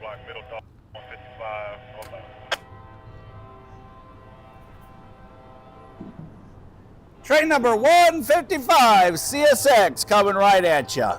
o'clock, middle dog, 155, northbound. Train number 155, CSX, coming right at you.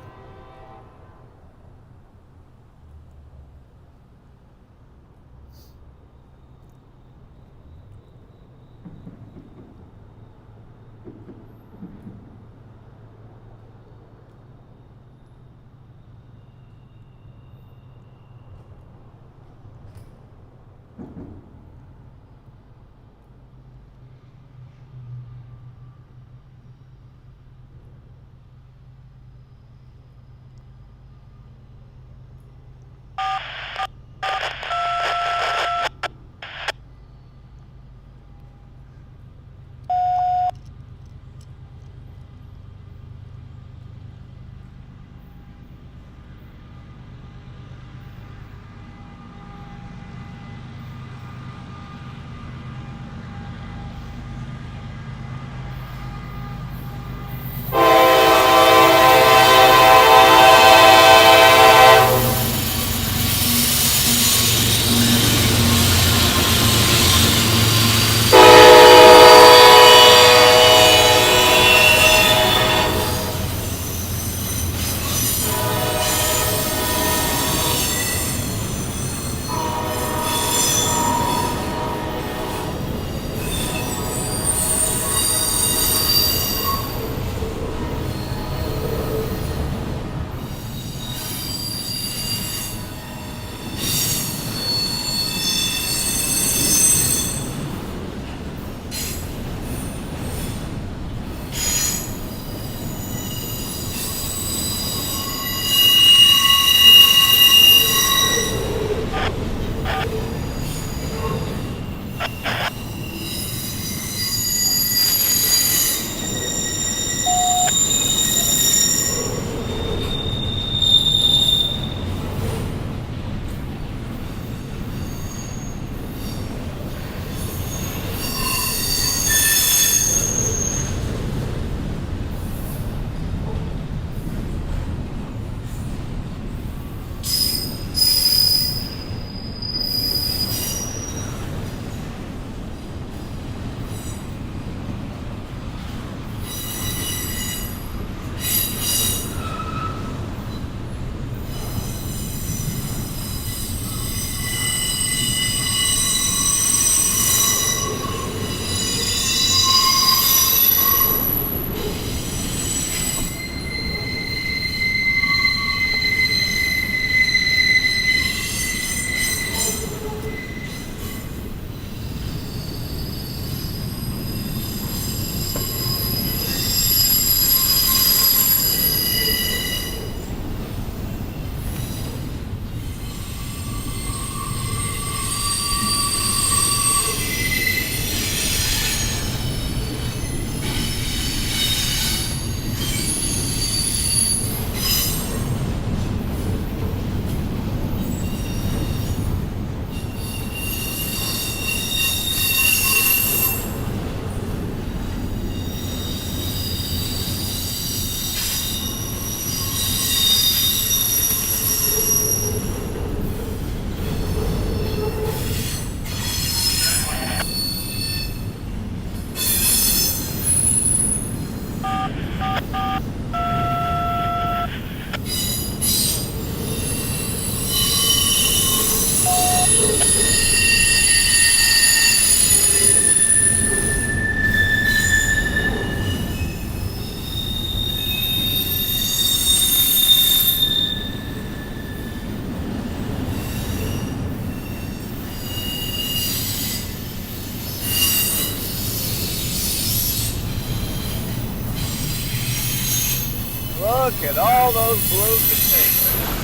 Look at all those blue containers.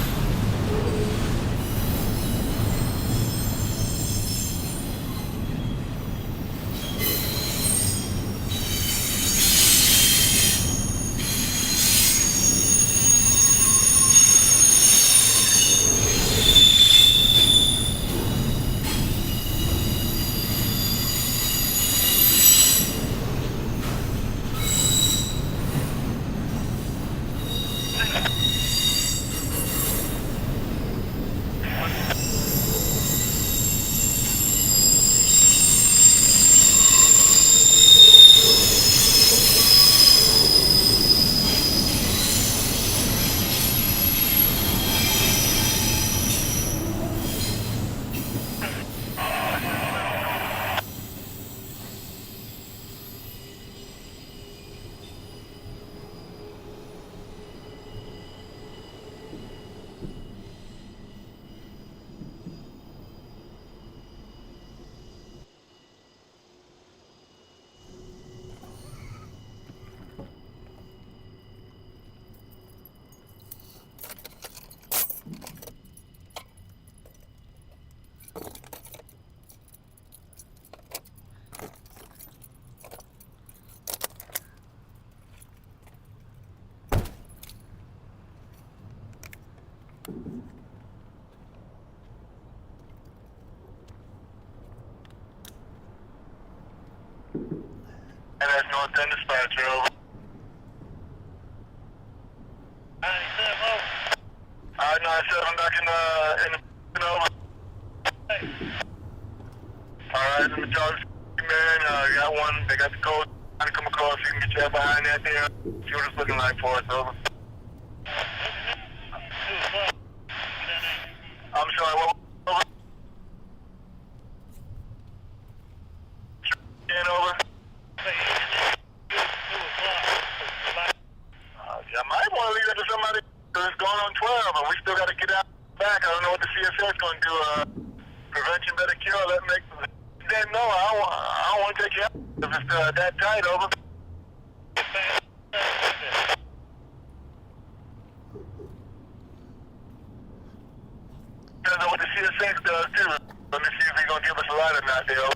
North End dispatcher, over. 97, over. 97 back in the over. Hey. Alright, let me talk to man. Got one, they got the code. Trying to come across, you can get your behind that there. See what it's looking like for us, over. 2 o'clock. I'm sorry, what? Over? Over? Say, 2 o'clock. I might want to leave that to somebody, because it's going on 12, and we still got to get out back. I don't know what the CSS is going to do. Prevention better cure. Let me make them know. I don't want to take you out if it's that tight, over. I don't know what the CSX does, too. Let me see if he's going to give us a light or not, there, over.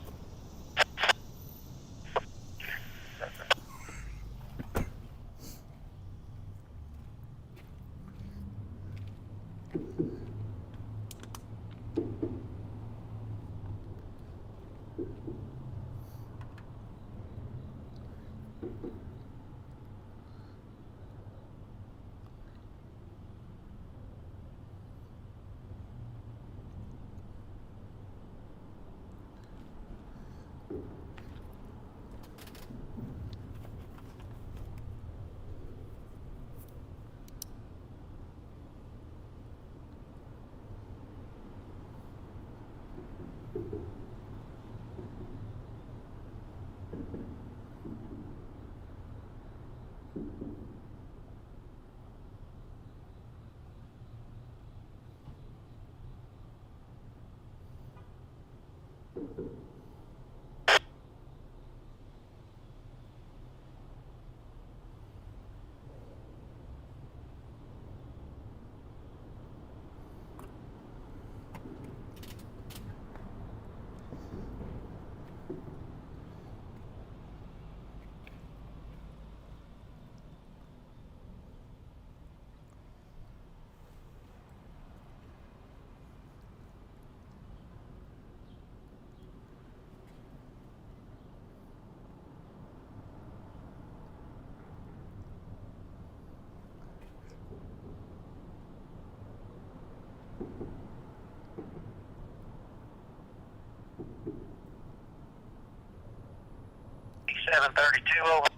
Over.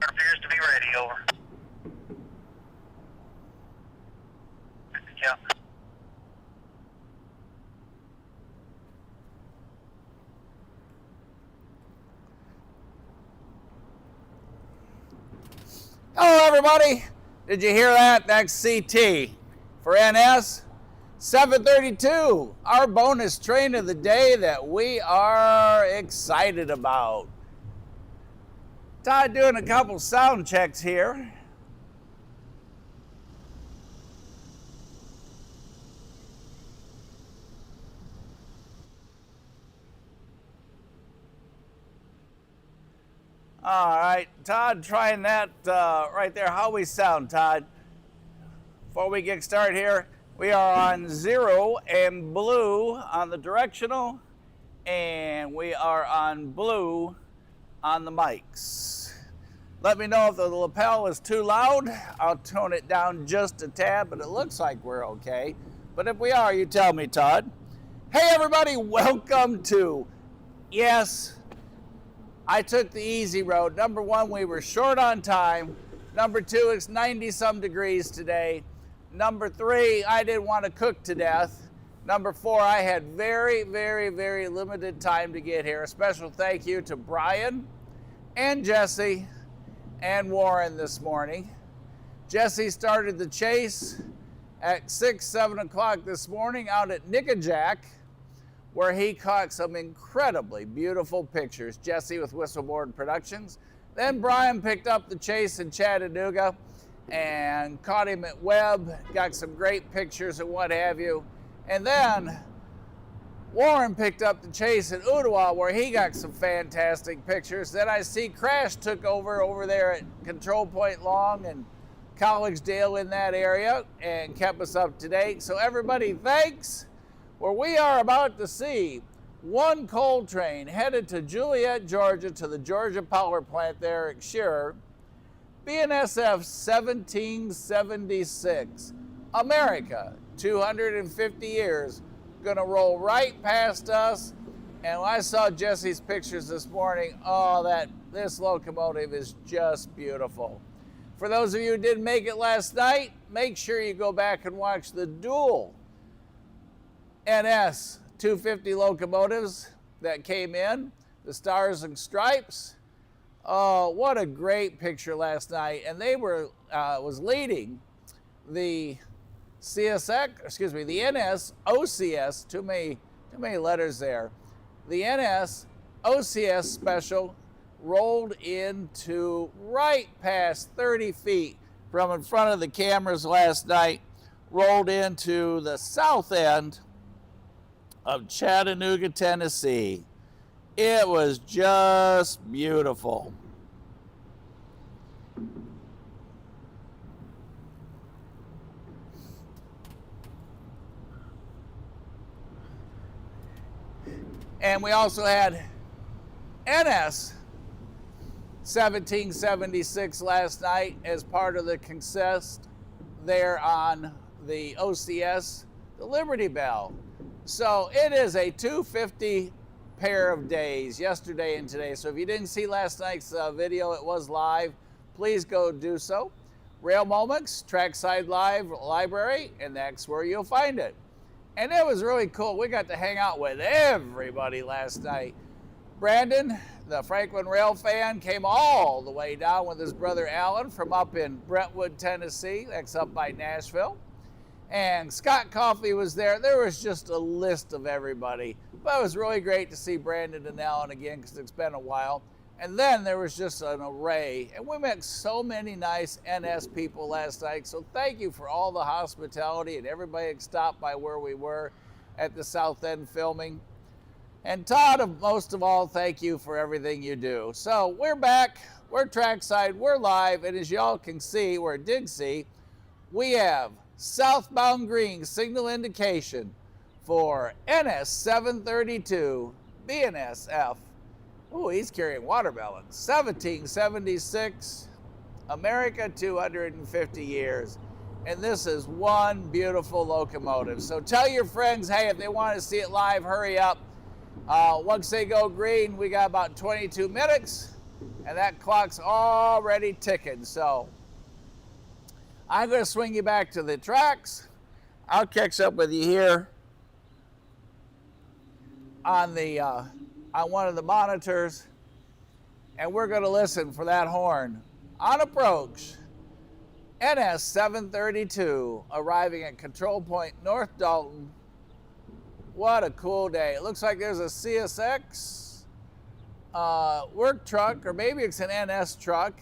Appears to be ready, over. Yeah. Hello, everybody. Did you hear that? That's CT for NS. 732, our bonus train of the day that we are excited about. Todd doing a couple sound checks here. All right, Todd, trying that right there. How we sound, Todd? Before we get started here, we are on 0 and blue on the directional, and we are on blue on the mics. Let me know if the lapel is too loud. I'll tone it down just a tad, but it looks like we're okay. But if we are, you tell me, Todd. Hey, everybody, welcome to, yes, I took the easy road. Number one, we were short on time. Number two, it's 90-some degrees today. Number three, I didn't want to cook to death. Number four, I had very, very, very limited time to get here. A special thank you to Brian and Jesse and Warren this morning. Jesse started the chase at 6, 7 o'clock this morning out at Nickajack, where he caught some incredibly beautiful pictures. Jesse with Whistleboard Productions. Then Brian picked up the chase in Chattanooga and caught him at Webb, got some great pictures and what have you. And then Warren picked up the chase at Ottawa, where he got some fantastic pictures. Then I see Crash took over there at Control Point Long and Collegedale in that area and kept us up to date. So everybody, thanks. Where we are about to see one coal train headed to Juliet, Georgia, to the Georgia power plant there at Shearer. BNSF 1776, America, 250 years, gonna roll right past us. And when I saw Jesse's pictures this morning, oh, this locomotive is just beautiful. For those of you who didn't make it last night, make sure you go back and watch the dual NS 250 locomotives that came in, the Stars and Stripes. Oh, what a great picture last night. And they was leading the the NS OCS, too many letters there. The NS OCS special rolled into right past 30 feet from in front of the cameras last night, rolled into the south end of Chattanooga, Tennessee. It was just beautiful. And we also had NS 1776 last night as part of the consist there on the OCS, the Liberty Bell. So it is a 250 pair of days, yesterday and today. So if you didn't see last night's video, it was live. Please go do so. Rail Moments, Trackside Live Library, and that's where you'll find it. And it was really cool. We got to hang out with everybody last night. Brandon, the Franklin Rail fan, came all the way down with his brother Alan from up in Brentwood, Tennessee. That's up by Nashville. And Scott Coffey was there. There was just a list of everybody. But it was really great to see Brandon and Alan again because it's been a while. And then there was just an array. And we met so many nice NS people last night. So thank you for all the hospitality and everybody that stopped by where we were at the South End filming. And Todd, most of all, thank you for everything you do. So we're back, we're trackside, we're live, and as y'all can see, or did see, we have southbound green signal indication for NS 732 BNSF. Ooh, he's carrying watermelons. 1776, America 250 years. And this is one beautiful locomotive. So tell your friends, hey, if they want to see it live, hurry up. Once they go green, we got about 22 minutes, and that clock's already ticking. So I'm going to swing you back to the tracks. I'll catch up with you here on one of the monitors, and we're going to listen for that horn. On approach, NS 732 arriving at Control Point North Dalton. What a cool day. It looks like there's a CSX work truck, or maybe it's an NS truck,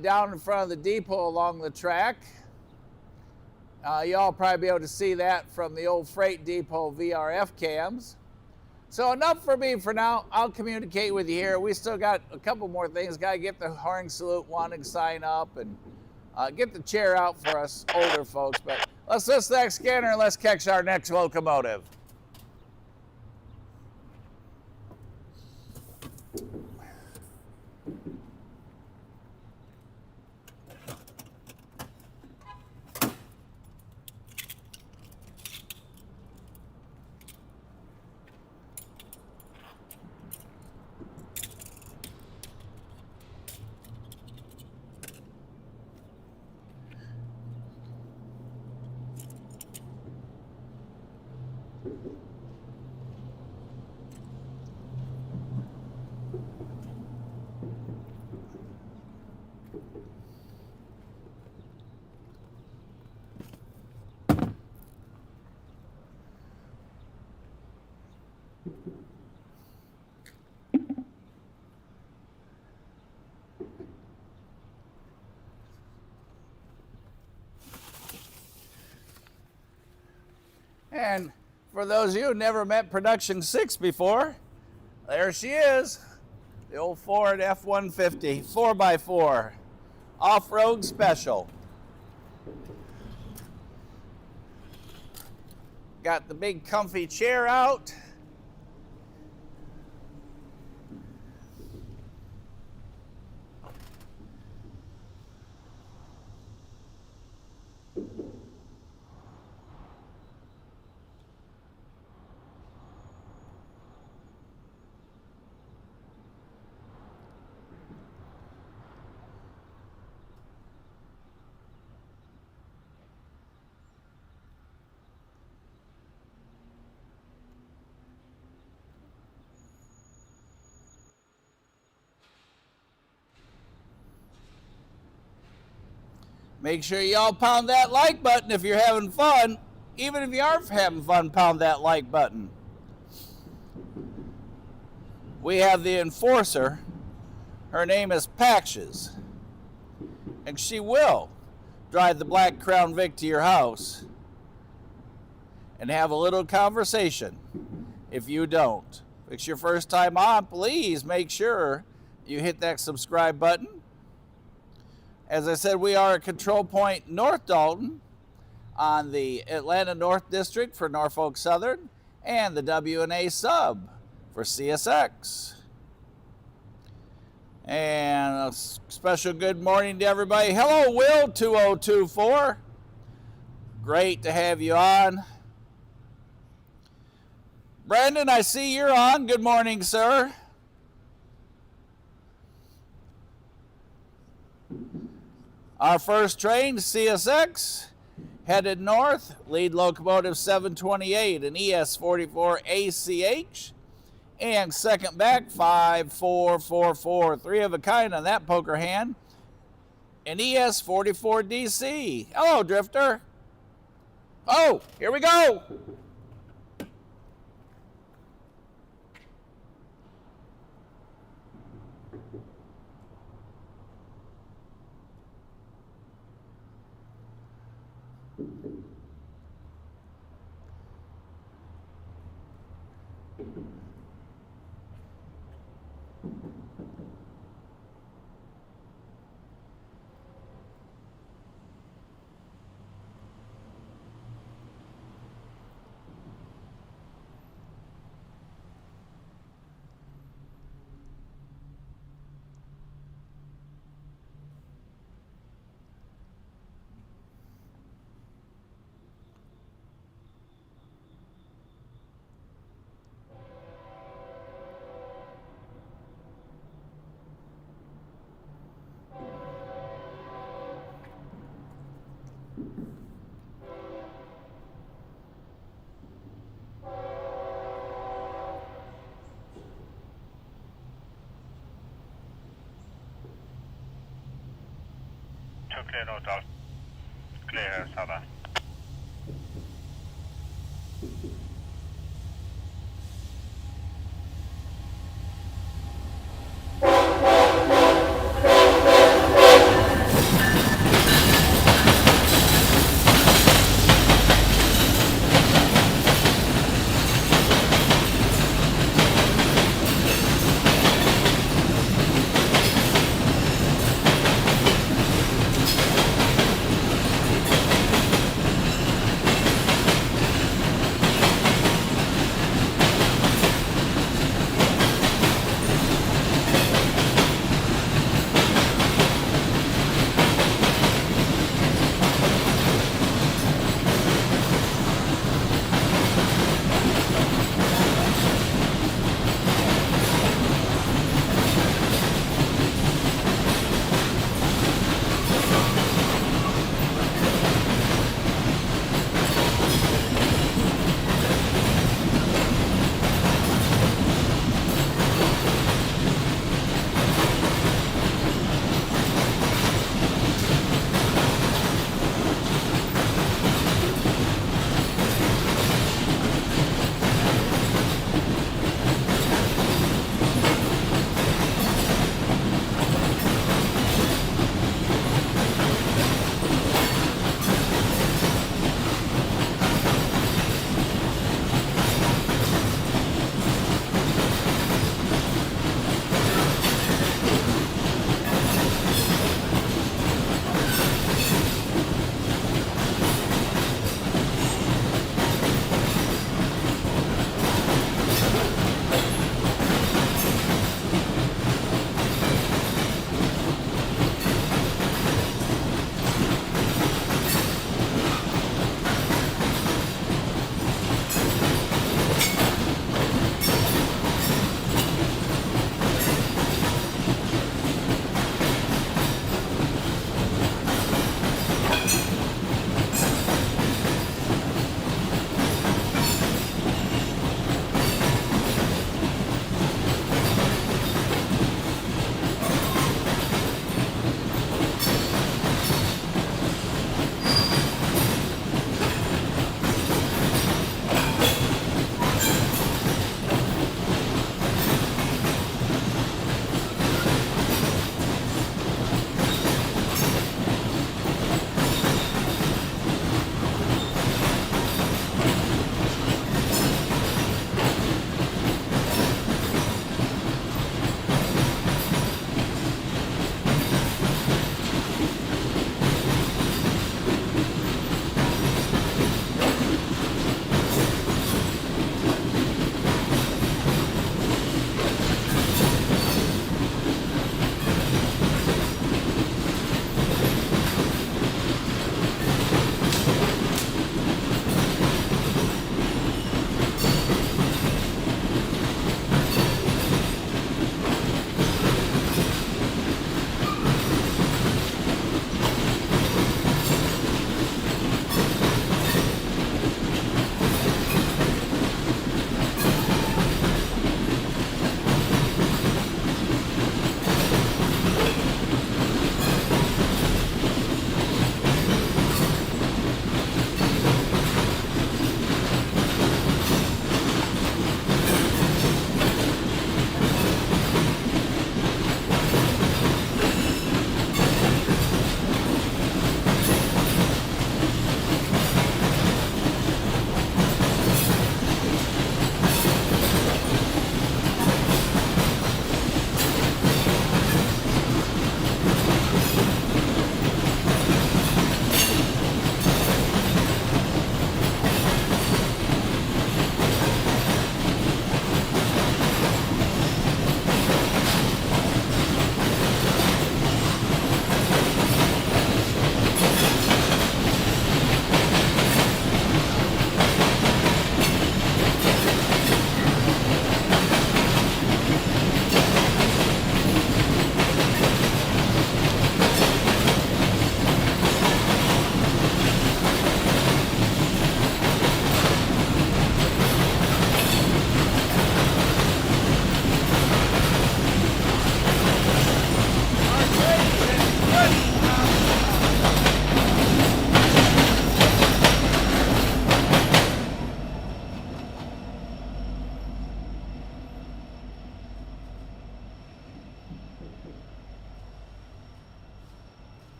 down in front of the depot along the track. Y'all probably be able to see that from the old freight depot VRF cams. So enough for me for now. I'll communicate with you here. We still got a couple more things. Got to get the horn salute wanting to sign up and get the chair out for us older folks. But let's listen to that scanner and let's catch our next locomotive. And for those of you who never met Production 6 before, there she is, the old Ford F-150 4x4 off-road special. Got the big comfy chair out. Make sure y'all pound that like button if you're having fun. Even if you aren't having fun, pound that like button. We have the enforcer. Her name is Patches. And she will drive the Black Crown Vic to your house and have a little conversation if you don't. If it's your first time on, please make sure you hit that subscribe button. As I said, we are at Control Point North Dalton on the Atlanta North District for Norfolk Southern and the WNA sub for CSX. And a special good morning to everybody. Hello, Will 2024. Great to have you on. Brandon, I see you're on. Good morning, sir. Our first train, CSX, headed north, lead locomotive 728, an ES44 ACH, and second back 5444, three of a kind on that poker hand, an ES44 DC. Hello, Drifter. Oh, here we go. Clear North Dalton. Clear Southern.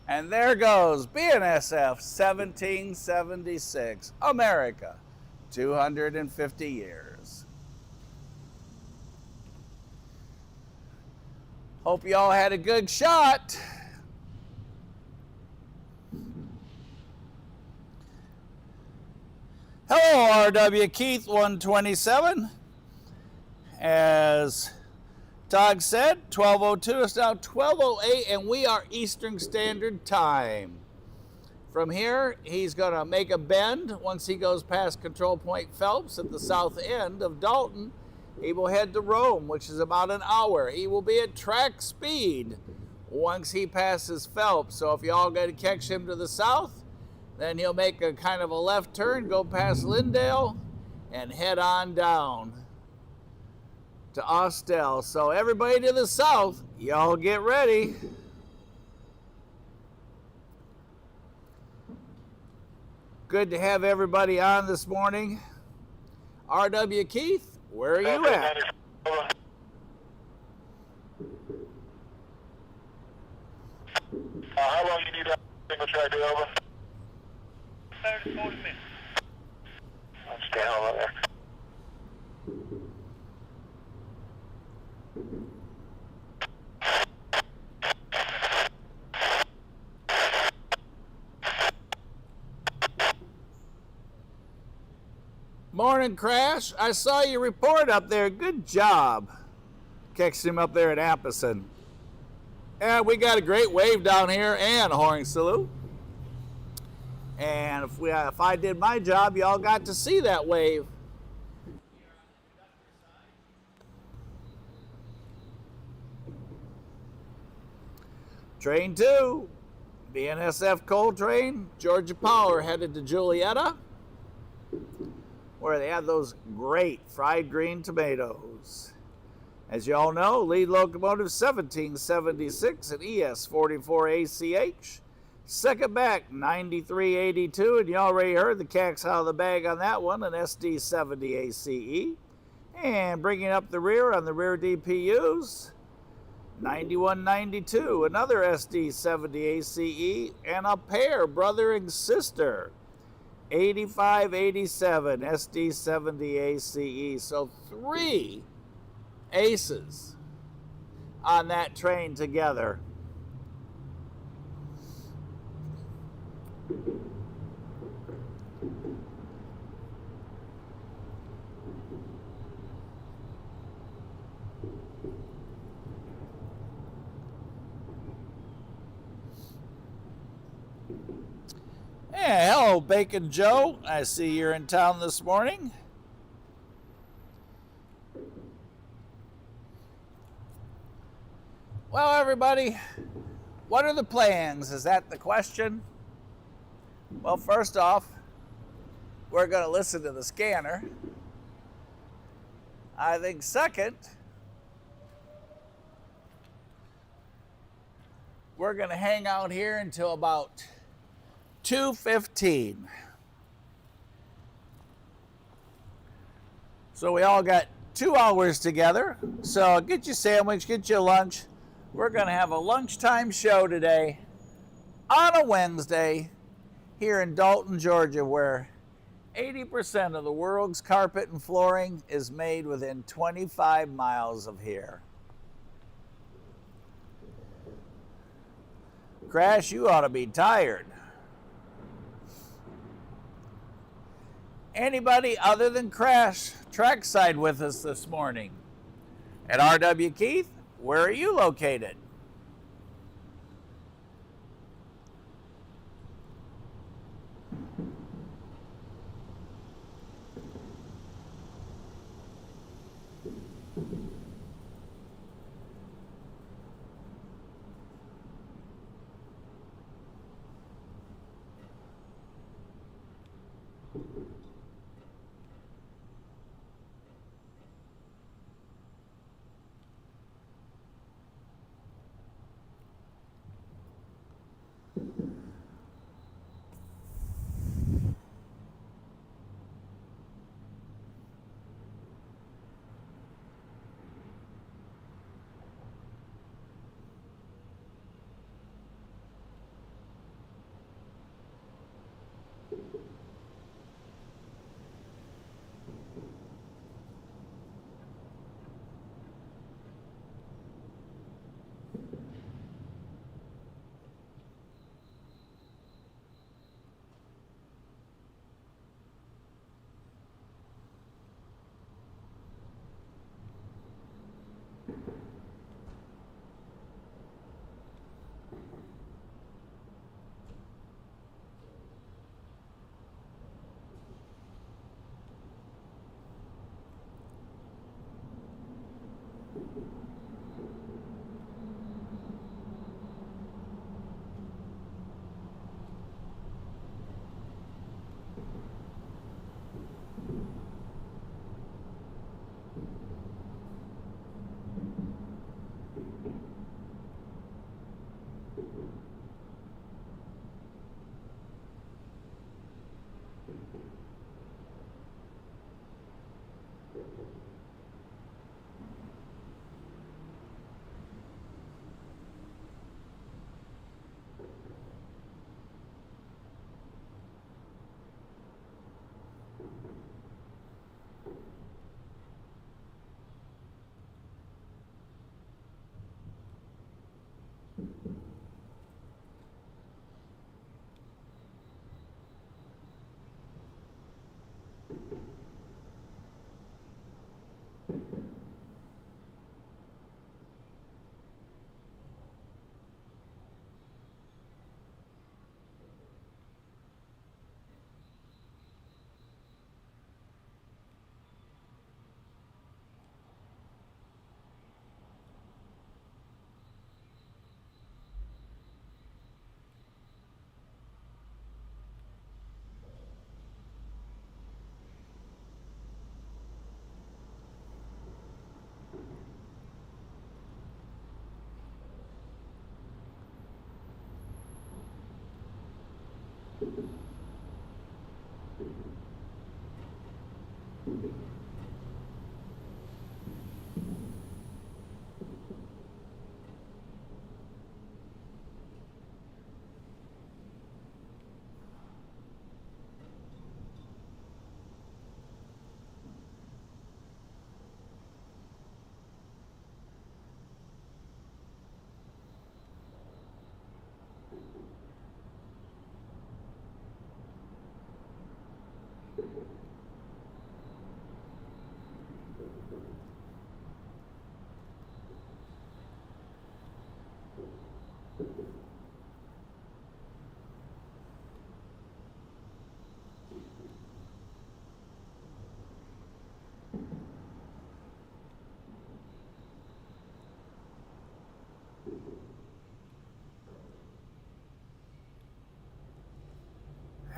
And there goes BNSF 1776, America, 250 years. Hope you all had a good shot. Hello, RW Keith 127. As Todd said, 12:02 is now 12:08, and we are Eastern Standard Time. From here, he's going to make a bend. Once he goes past Control Point Phelps at the south end of Dalton, he will head to Rome, which is about an hour. He will be at track speed once he passes Phelps. So if y'all got to catch him to the south, then he'll make a kind of a left turn, go past Lindale, and head on down to Austell. So everybody to the south, y'all get ready. Good to have everybody on this morning. RW Keith, where are you at? How long you need that single track to over? 30 to 40 minutes. I'm staying over there. Morning, Crash. I saw your report up there. Good job. Catching him up there at Appison. And we got a great wave down here and a horn salute. And if I did my job, y'all got to see that wave. Train 2, BNSF coal train, Georgia Power headed to Julietta, where they have those great fried green tomatoes. As you all know, lead locomotive 1776 at ES 44 ACH. Second back 9382, and you already heard the cacks out of the bag on that one, an SD 70 ACE. And bringing up the rear on the rear DPUs, 9192, another SD 70 ACE, and a pair, brother and sister, 8587 SD 70 ACE. So 3 aces on that train together. Hey, hello, Bacon Joe. I see you're in town this morning. Well, everybody, what are the plans? Is that the question? Well, first off, we're going to listen to the scanner. I think second, we're going to hang out here until about 2:15. So we all got 2 hours together. So get your sandwich, get your lunch. We're going to have a lunchtime show today on a Wednesday here in Dalton, Georgia, where 80% of the world's carpet and flooring is made within 25 miles of here. Crash, you ought to be tired. Anybody other than Crash trackside with us this morning? At RW Keith, where are you located?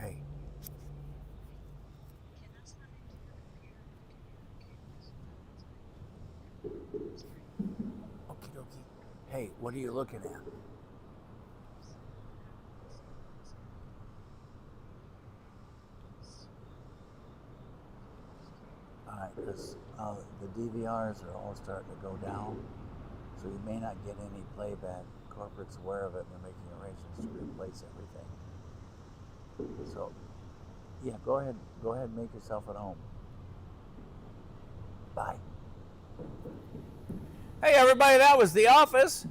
Hey. Okie dokie. Hey, what are you looking at? Alright, because the DVRs are all starting to go down, so you may not get any playback. Corporate's aware of it and they're making arrangements to replace everything. So, yeah, go ahead and make yourself at home. Bye. Hey everybody, that was The Office.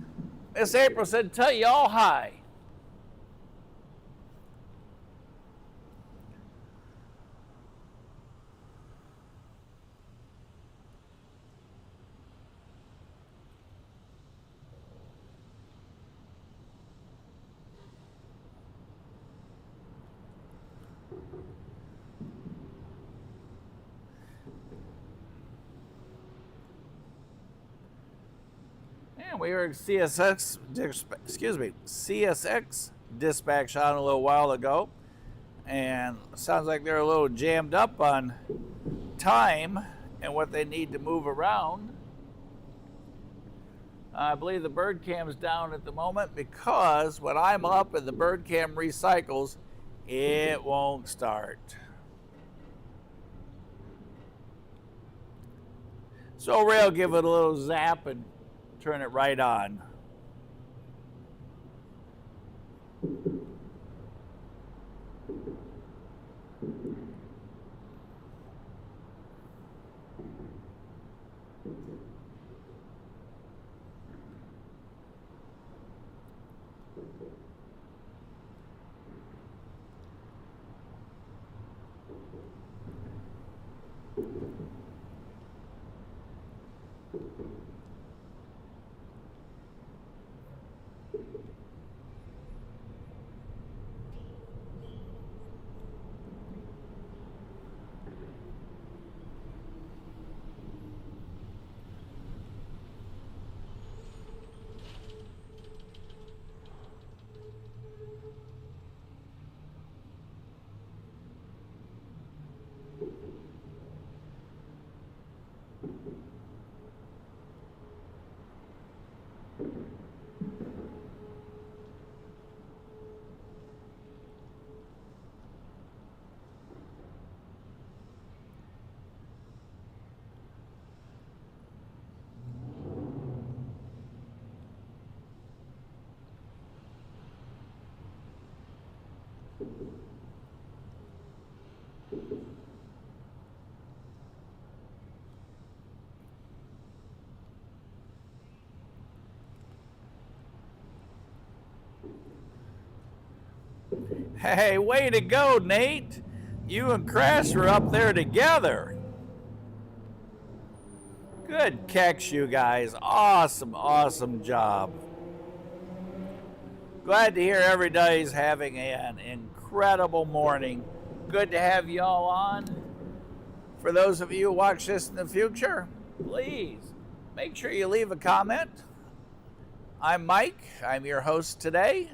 Miss April said tell you all hi. And we heard CSX dispatch on a little while ago, and sounds like they're a little jammed up on time and what they need to move around. I believe the bird cam's down at the moment because when I'm up and the bird cam recycles, it won't start. So Rail give it a little zap and turn it right on. Hey, way to go, Nate. You and Crash were up there together. Good catch, you guys. Awesome, awesome job. Glad to hear everybody's having an incredible morning. Good to have you all on. For those of you who watch this in the future, please make sure you leave a comment. I'm Mike. I'm your host today.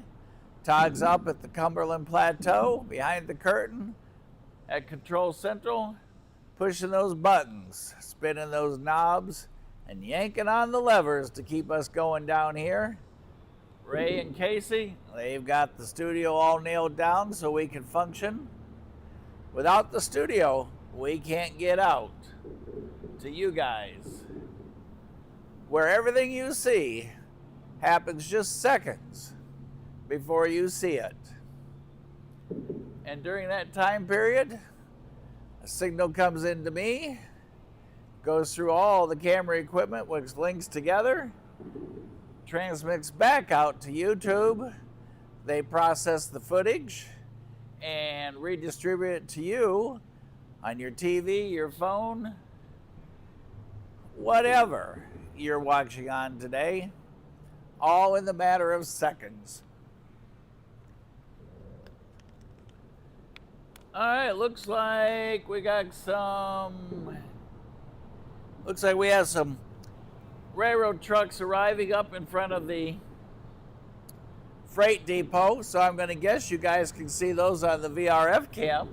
Todd's up at the Cumberland Plateau, behind the curtain at Control Central, pushing those buttons, spinning those knobs, and yanking on the levers to keep us going down here. Ray and Casey, they've got the studio all nailed down so we can function. Without the studio, we can't get out to you guys, where everything you see happens just seconds before you see it. And during that time period, a signal comes into me, goes through all the camera equipment, which links together, transmits back out to YouTube. They process the footage and redistribute it to you on your TV, your phone, whatever you're watching on today, all in the matter of seconds. All right, looks like we have some railroad trucks arriving up in front of the freight depot, so I'm going to guess you guys can see those on the VRF cam.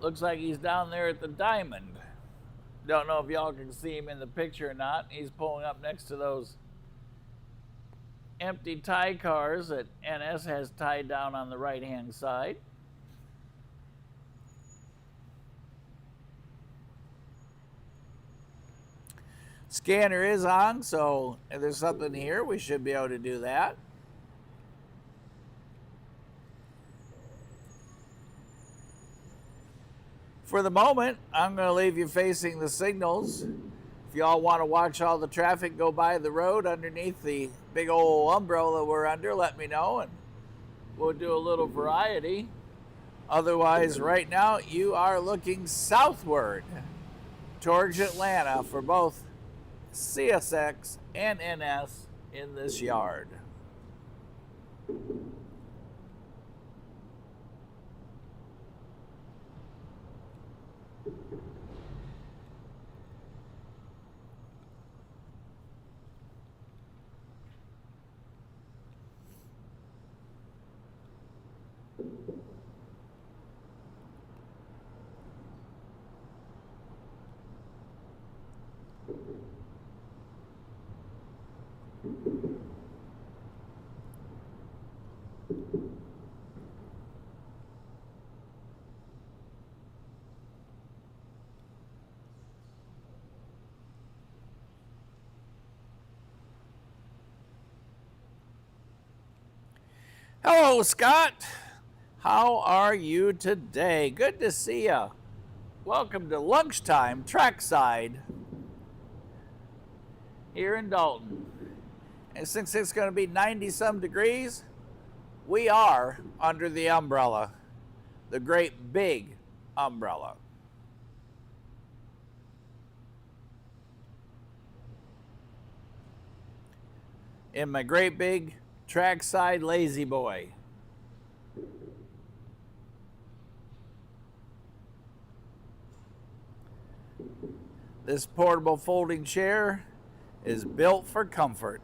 Looks like he's down there at the Diamond. Don't know if y'all can see him in the picture or not. He's pulling up next to those empty tie cars that NS has tied down on the right-hand side. Scanner is on, so if there's something here, we should be able to do that. For the moment, I'm going to leave you facing the signals. If y'all want to watch all the traffic go by the road underneath the big old umbrella we're under, let me know, and we'll do a little variety. Otherwise, right now, you are looking southward towards Atlanta for both CSX and NS in this yard. Hello, Scott. How are you today? Good to see you. Welcome to lunchtime trackside here in Dalton. And since it's going to be 90-some degrees, we are under the umbrella, the great big umbrella. In my great big trackside lazy boy. This portable folding chair is built for comfort.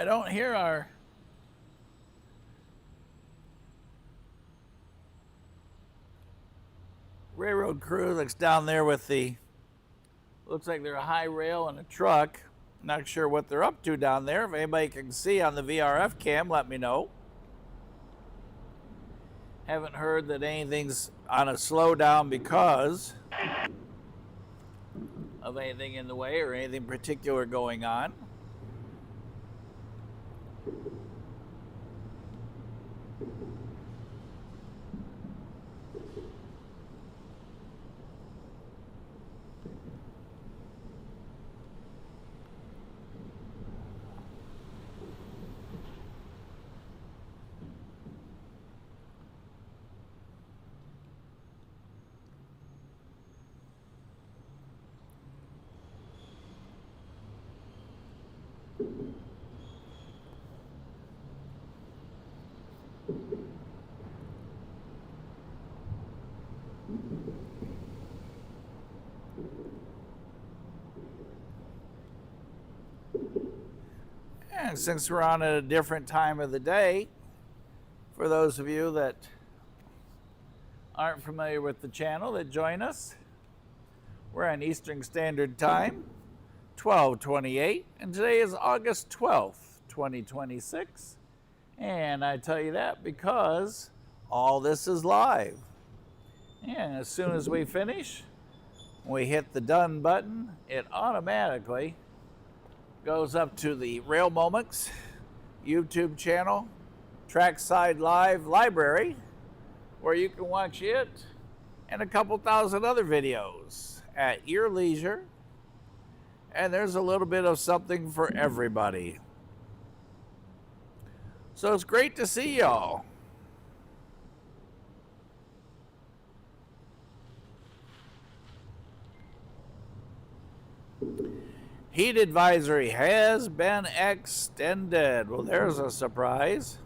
I don't hear our railroad crew that's down there with the, looks like they're a high rail and a truck. Not sure what they're up to down there. If anybody can see on the VRF cam, let me know. Haven't heard that anything's on a slowdown because of anything in the way or anything particular going on. And since we're on at a different time of the day, for those of you that aren't familiar with the channel that join us, we're on Eastern Standard Time, 12:28, and today is August 12th, 2026. And I tell you that because all this is live. And as soon as we finish, we hit the done button, it automatically goes up to the Rail Moments YouTube channel, Trackside Live Library, where you can watch it and a couple thousand other videos at your leisure. And there's a little bit of something for everybody. So it's great to see y'all. Heat advisory has been extended. Well, there's a surprise.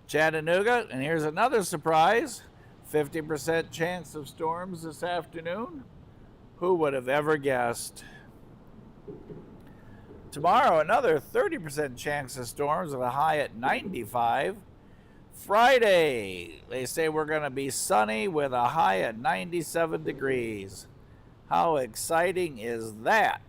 Chattanooga, and here's another surprise. 50% chance of storms this afternoon. Who would have ever guessed? Tomorrow, another 30% chance of storms with a high at 95. Friday, they say we're going to be sunny with a high at 97 degrees. How exciting is that?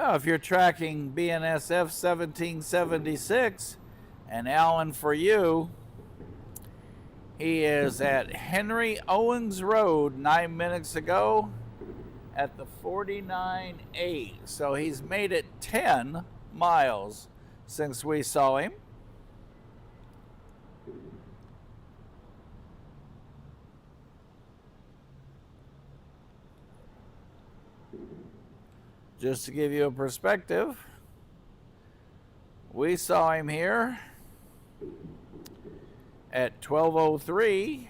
Well, if you're tracking BNSF 1776, and Alan for you, he is at Henry Owens Road 9 minutes ago at the 49A. So he's made it 10 miles since we saw him. Just to give you a perspective, we saw him here at 12:03.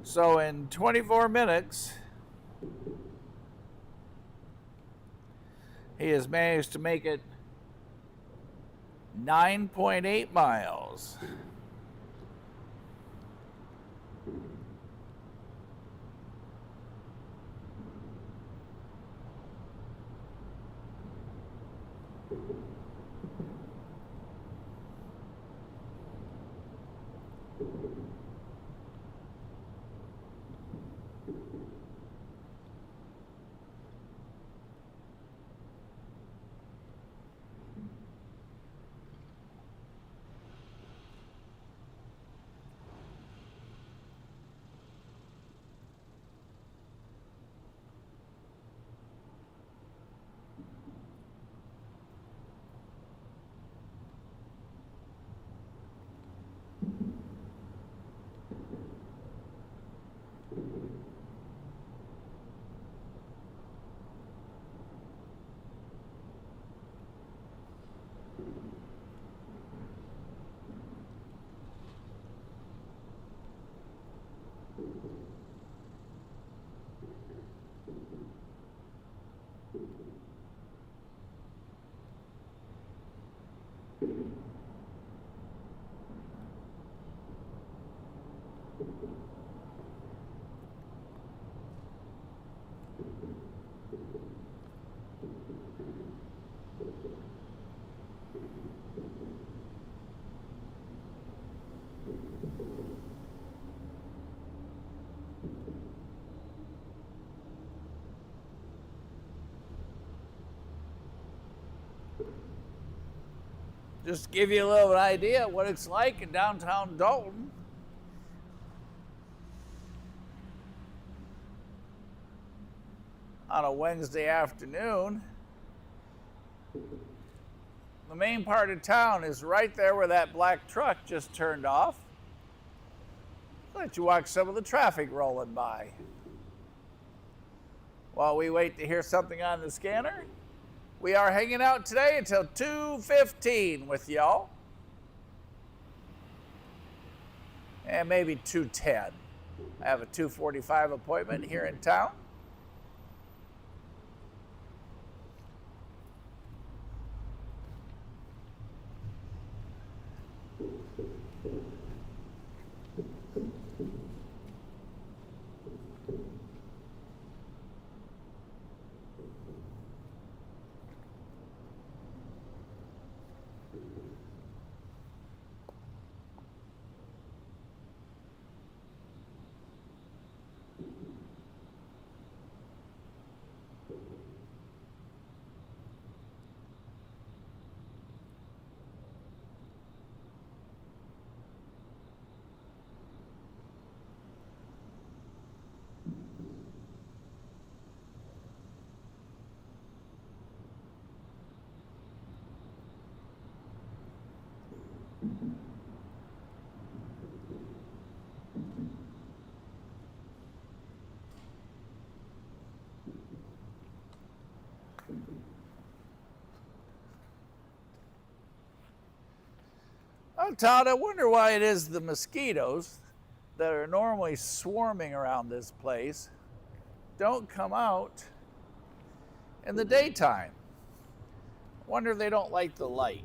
So in 24 minutes, he has managed to make it 9.8 miles. Just to give you a little idea of what it's like in downtown Dalton. On a Wednesday afternoon. The main part of town is right there where that black truck just turned off. Let you watch some of the traffic rolling by. While we wait to hear something on the scanner, we are hanging out today until 2:15 with y'all. And maybe 2:10. I have a 2:45 appointment here in town. Oh, Todd, I wonder why it is the mosquitoes that are normally swarming around this place don't come out in the daytime. I wonder if they don't like the light.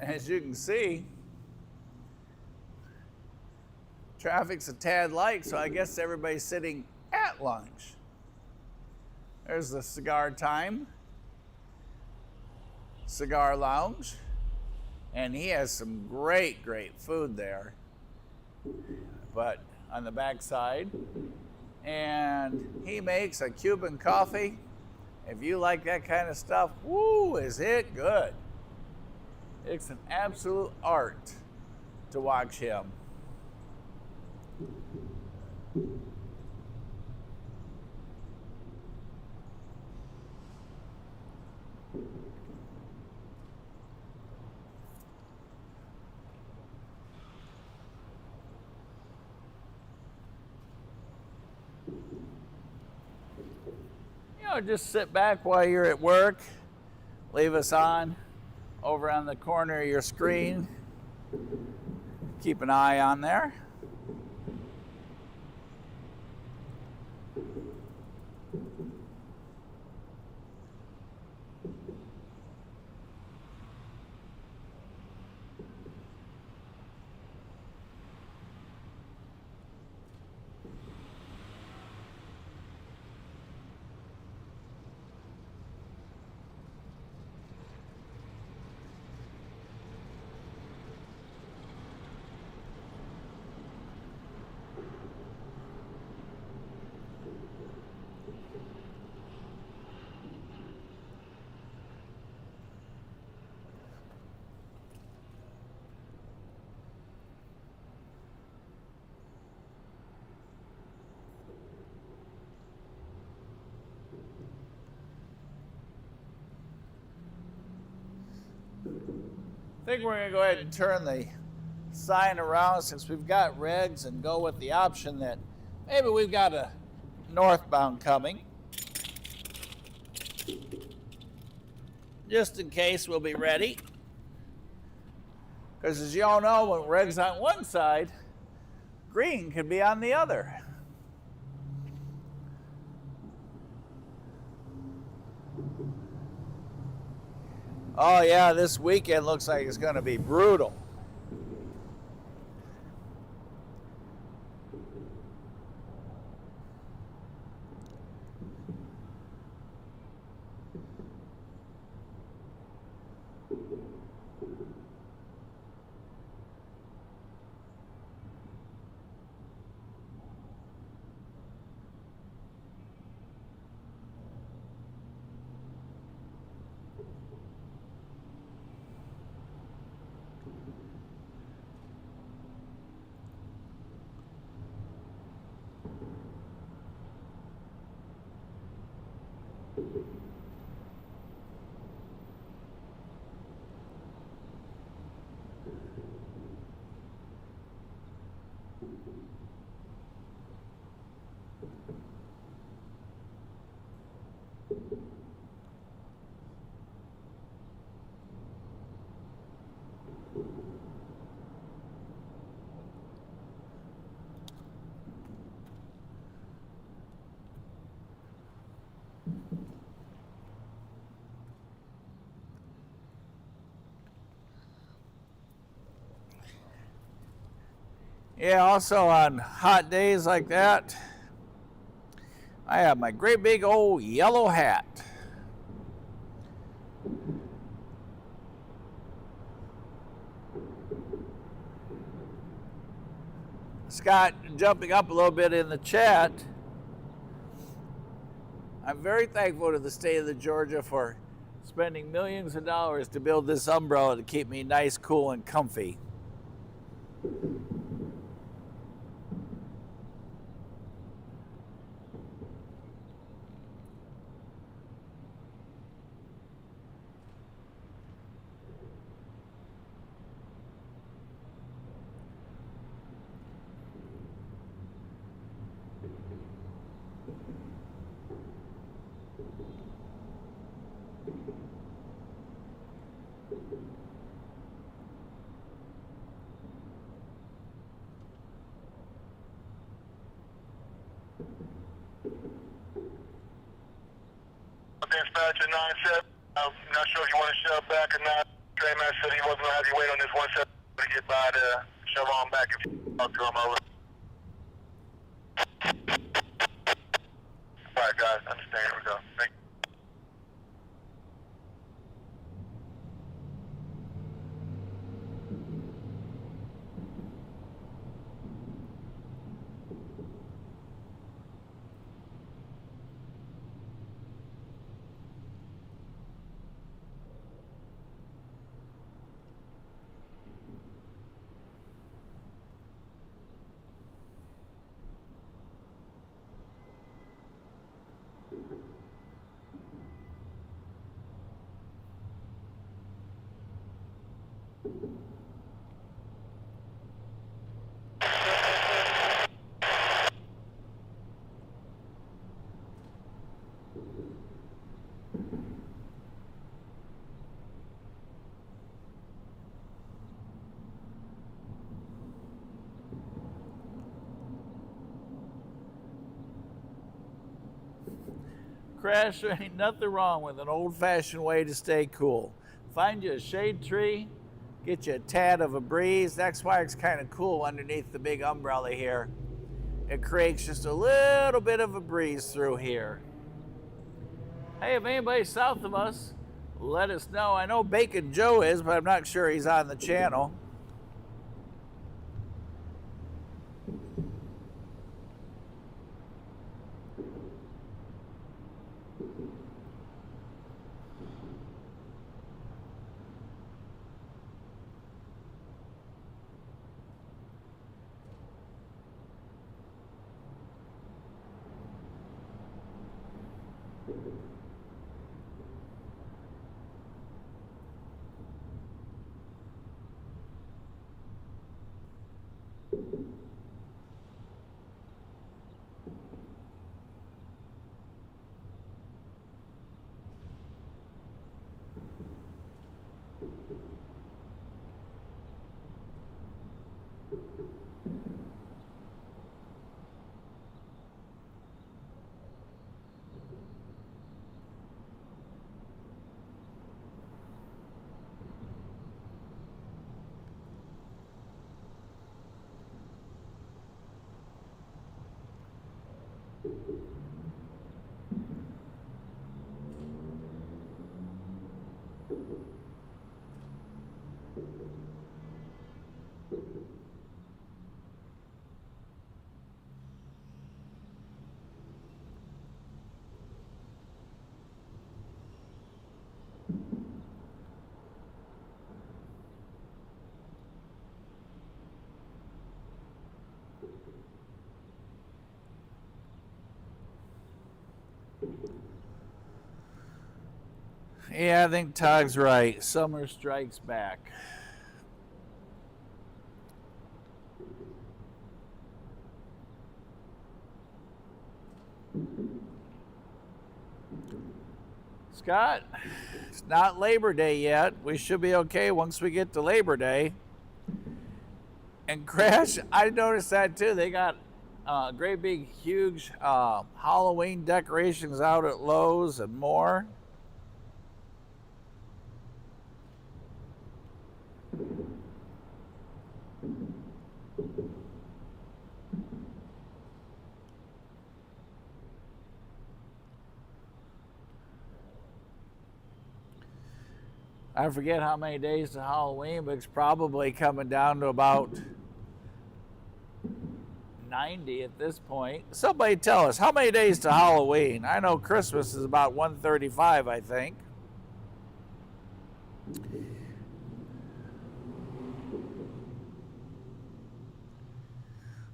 As you can see, traffic's a tad light, so I guess everybody's sitting at lunch. There's the cigar time, cigar lounge, and he has some great food there. But on the back side, and he makes a Cuban coffee. If you like that kind of stuff, woo, is it good. It's an absolute art to watch him. You know, just sit back while you're at work, leave us on over on the corner of your screen. Keep an eye on there. I think we're going to go ahead and turn the sign around since we've got regs and go with the option that maybe we've got a northbound coming. Just in case we'll be ready. Because as you all know, when reg's on one side, green can be on the other. Oh yeah, this weekend looks like it's going to be brutal. Yeah, also on hot days like that, I have my great big old yellow hat. Scott, jumping up a little bit in the chat, I'm very thankful to the state of Georgia for spending millions of dollars to build this umbrella to keep me nice, cool, and comfy. Dispatcher 97. I'm not sure if you want to shove back or not. Trainman said he wasn't going to have you wait on this one set to get by to shove on back if you talk to him over. All right, guys. Understand. Here we go. Thank you. Crash, there ain't nothing wrong with an old-fashioned way to stay cool. Find you a shade tree, get you a tad of a breeze. That's why it's kind of cool underneath the big umbrella here. It creates just a little bit of a breeze through here. Hey, if anybody's south of us, let us know. I know Bacon Joe is, but I'm not sure he's on the channel. Yeah, I think Todd's right. Summer strikes back. Scott, it's not Labor Day yet. We should be okay once we get to Labor Day. And Crash, I noticed that too. They got great big, huge Halloween decorations out at Lowe's and more. I forget how many days to Halloween, but it's probably coming down to about 90 at this point. Somebody tell us, how many days to Halloween? I know Christmas is about 135, I think.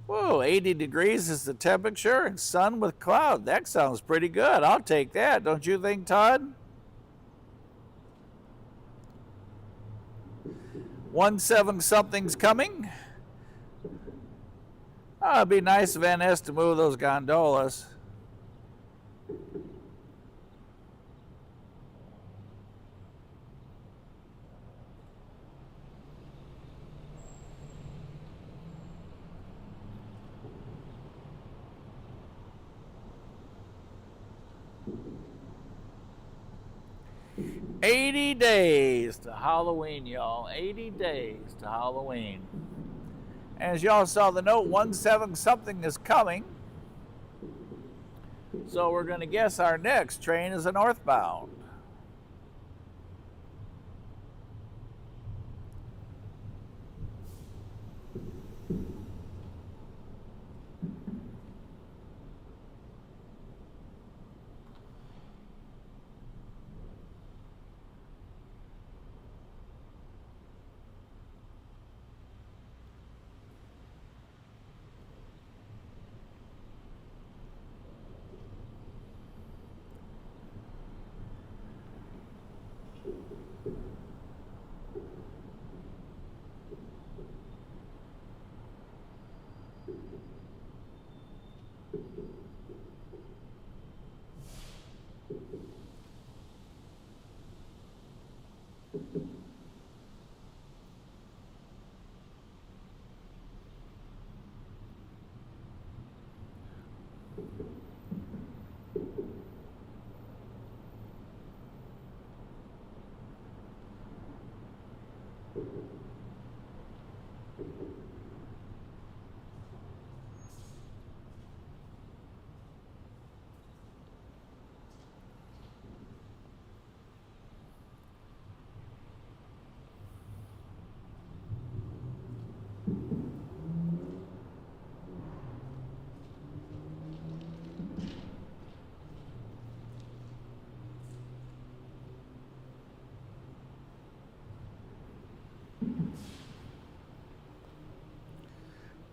Whoa, 80 degrees is the temperature and sun with cloud. That sounds pretty good. I'll take that. Don't you think, Todd? 17 something's coming. Oh, it'd be nice of NS to move those gondolas. $80 days to Halloween, y'all. 80 days to Halloween. And as y'all saw the note, 17 something is coming. So we're going to guess our next train is a northbound.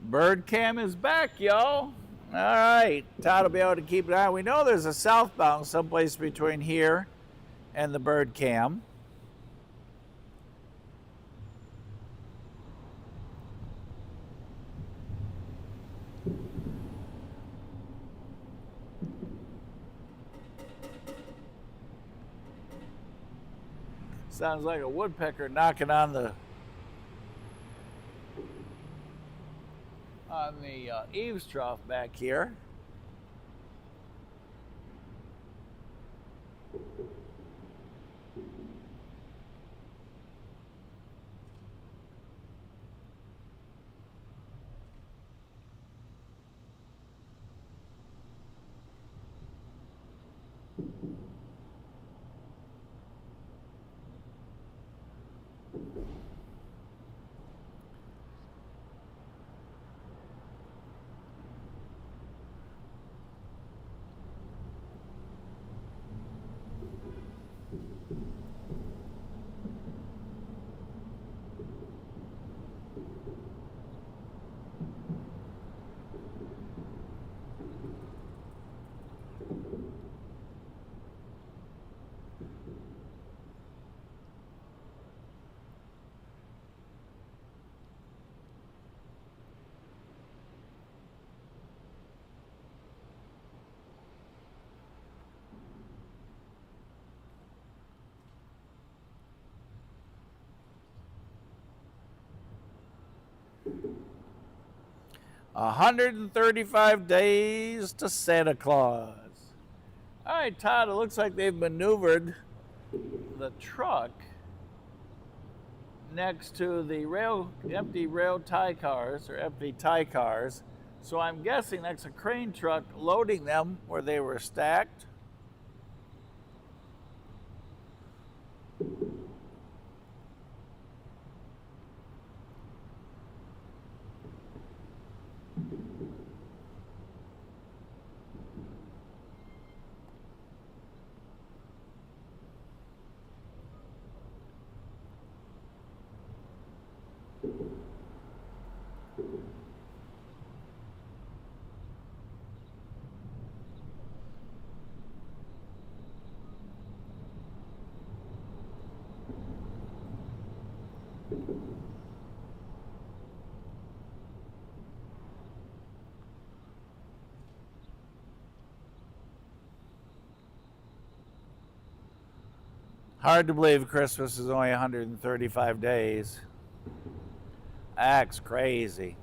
Bird cam is back, y'all. All right, Todd will be able to keep an eye. We know there's a southbound someplace between here and the bird cam. Sounds like a woodpecker knocking on the eaves trough back here. "135 days to Santa Claus." All right, Todd, it looks like they've maneuvered the truck next to the empty rail tie cars, or empty tie cars. So I'm guessing that's a crane truck loading them where they were stacked. Hard to believe Christmas is only 135 days. That's crazy.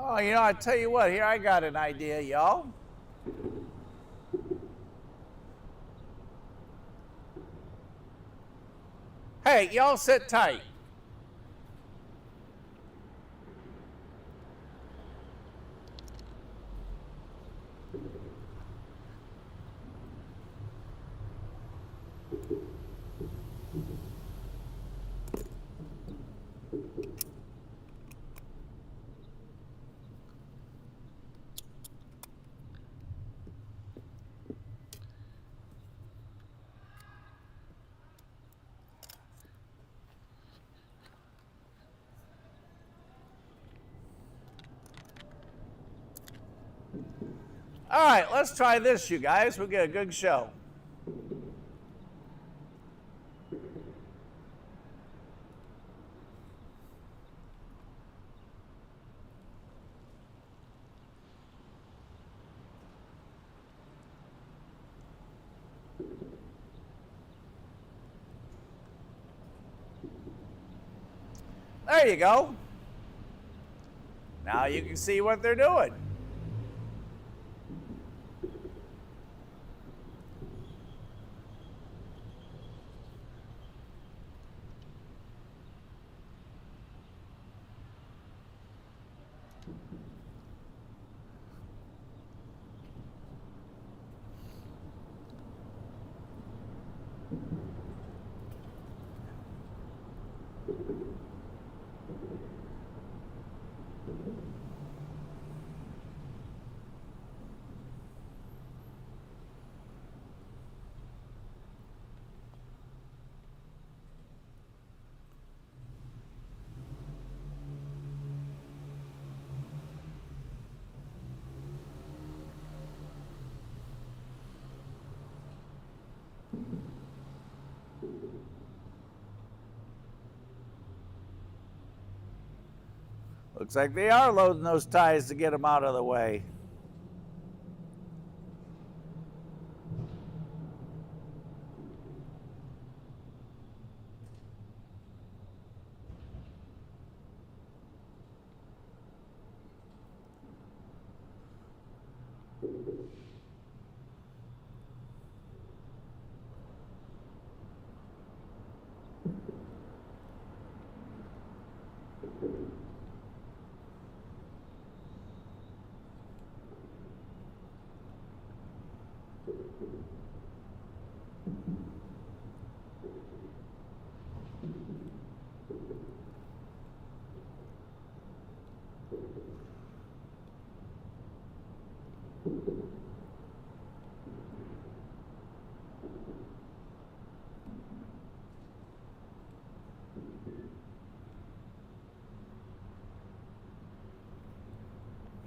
Oh, you know, I tell you what, here I got an idea, y'all. Hey, y'all sit tight. All right, let's try this, you guys. We'll get a good show. There you go. Now you can see what they're doing. Looks like they are loading those ties to get them out of the way.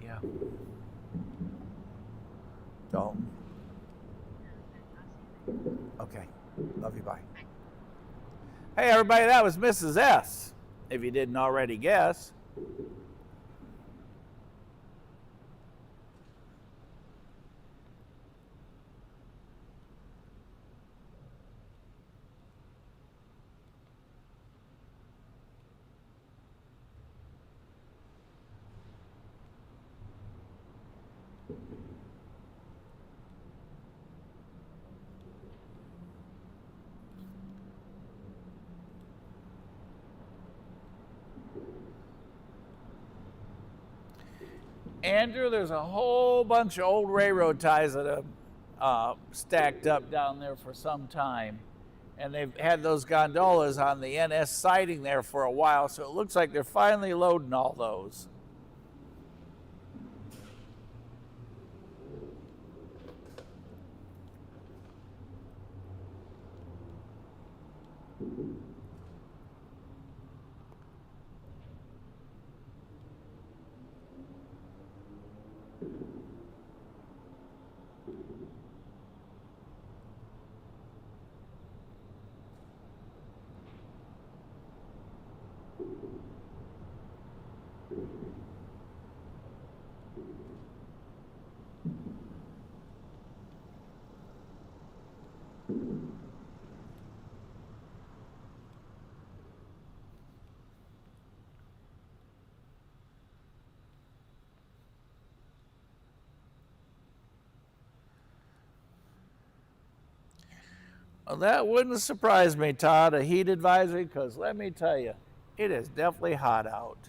Yeah. Don't. Okay. Love you. Bye. Hey, everybody, that was Mrs. S, if you didn't already guess. Andrew, there's a whole bunch of old railroad ties that have stacked up down there for some time. And they've had those gondolas on the NS siding there for a while, so it looks like they're finally loading all those. Well, that wouldn't surprise me, Todd, a heat advisory, because let me tell you, it is definitely hot out.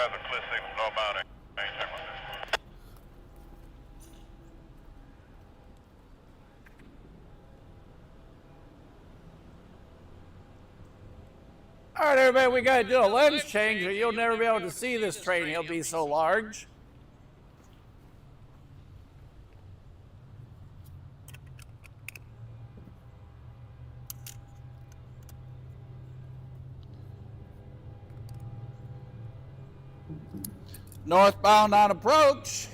guys are clear signal northbound. Ain't check my thing. All right, everybody, we got to do a lens change or you'll never be able to see this train. He'll be so large. Northbound on approach.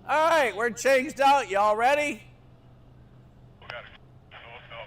All right, we're changed out. Y'all ready? We got it. What's it?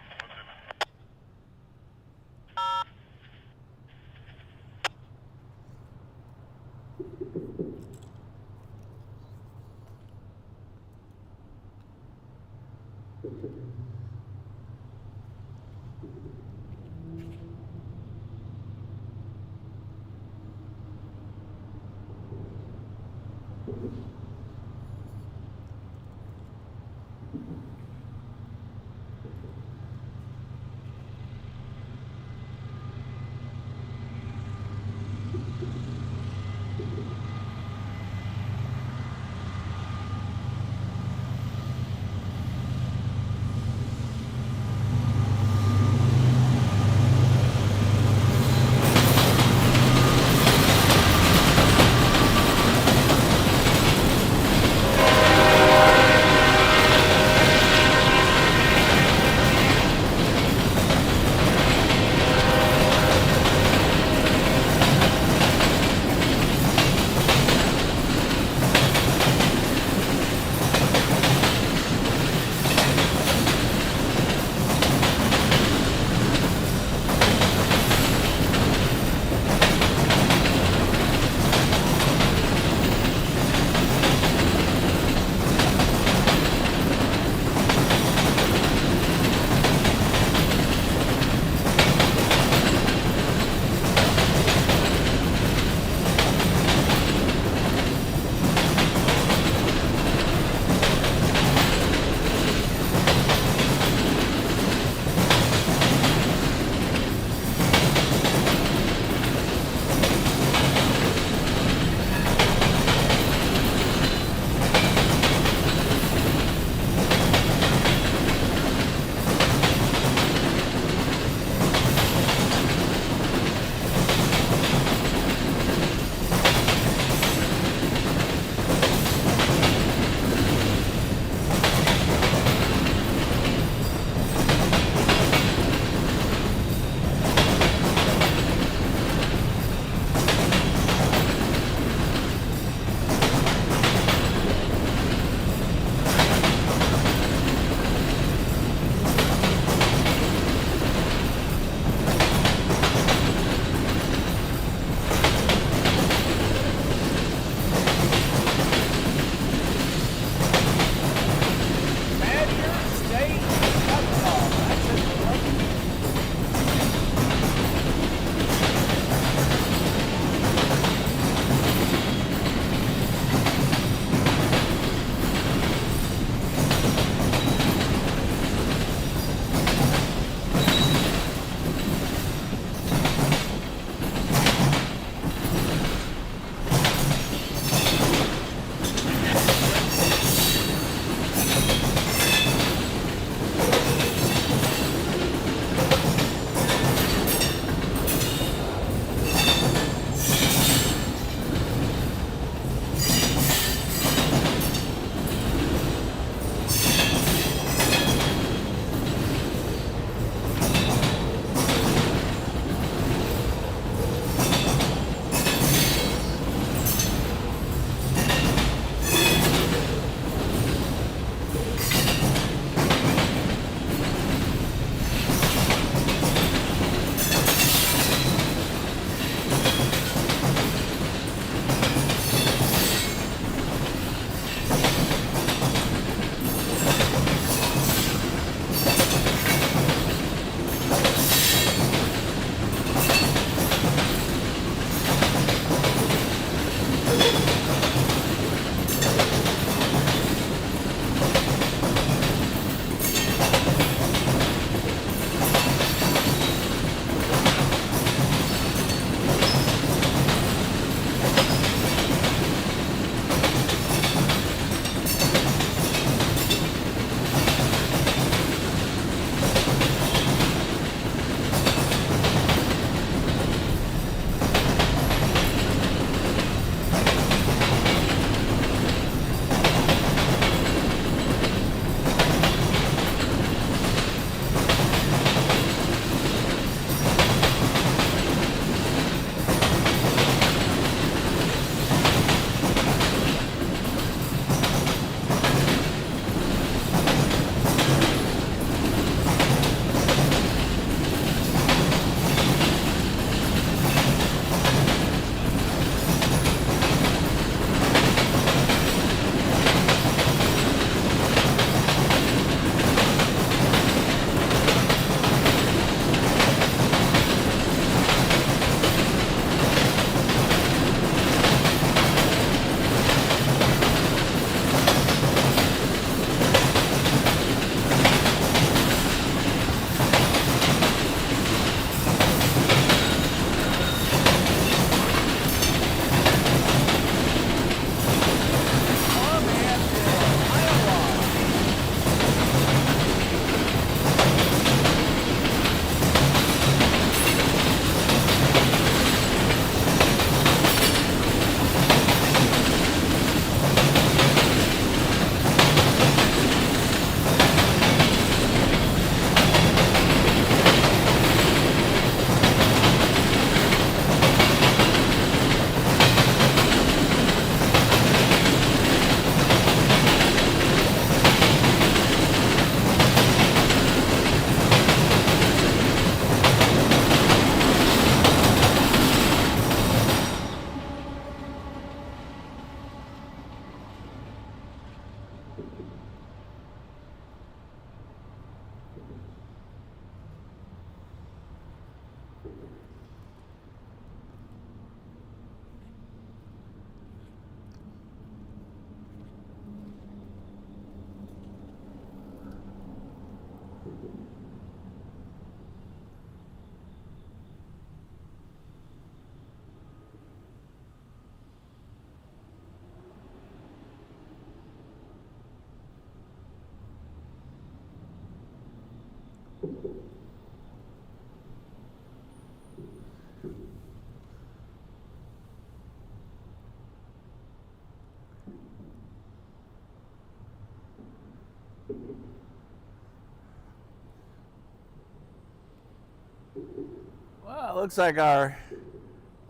Well, it looks like our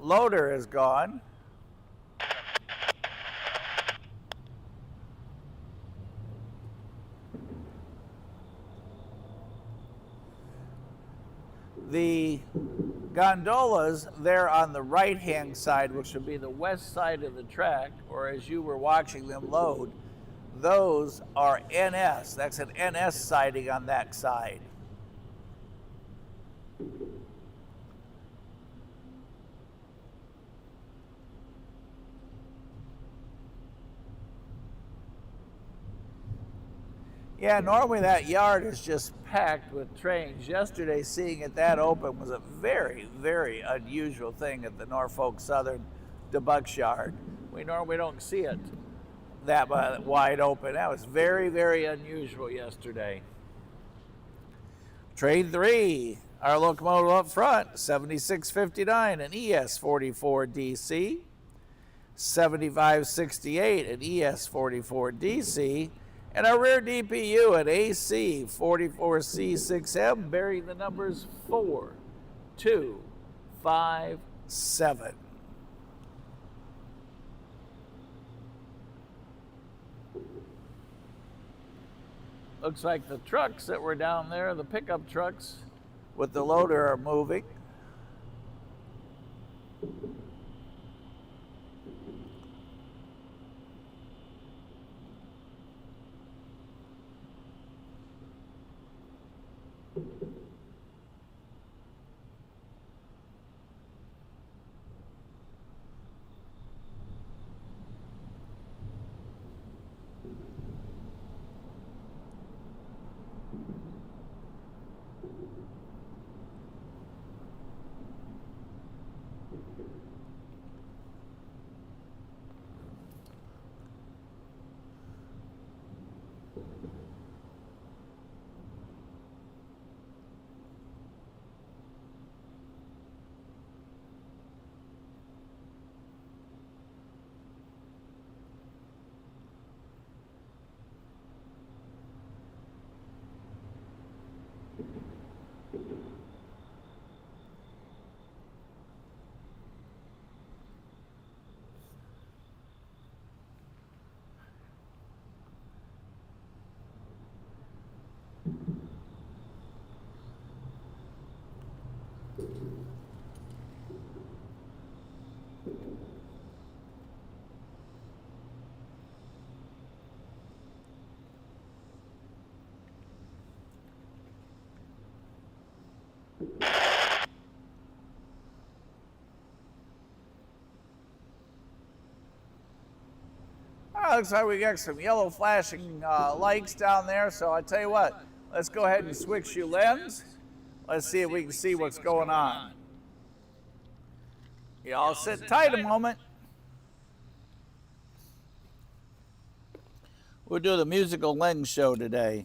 loader is gone. The gondolas there on the right-hand side, which would be the west side of the track, or as you were watching them load, those are NS. That's an NS siding on that side. Yeah, normally that yard is just packed with trains. Yesterday, seeing it that open was a very, very unusual thing at the Norfolk Southern Debux yard. We normally don't see it that wide open. That was very, very unusual yesterday. Train 3, our locomotive up front, 7659, an ES44 DC, 7568, an ES44 DC, and our rear DPU at AC 44C6M, bearing the numbers 4, 2, 5, 7. Looks like the trucks that were down there, the pickup trucks with the loader, are moving. Looks like we got some yellow flashing lights down there, so I tell you what, let's go ahead and switch you lens. Let's see if we can see what's going on. Y'all sit tight a moment. We'll do the musical lens show today.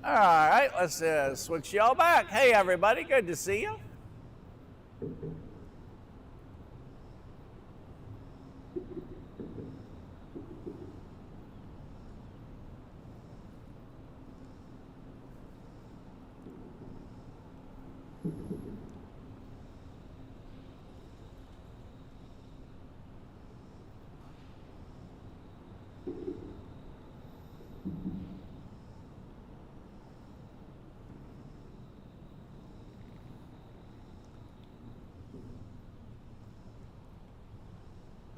All right, let's switch y'all back. Hey, everybody, good to see you.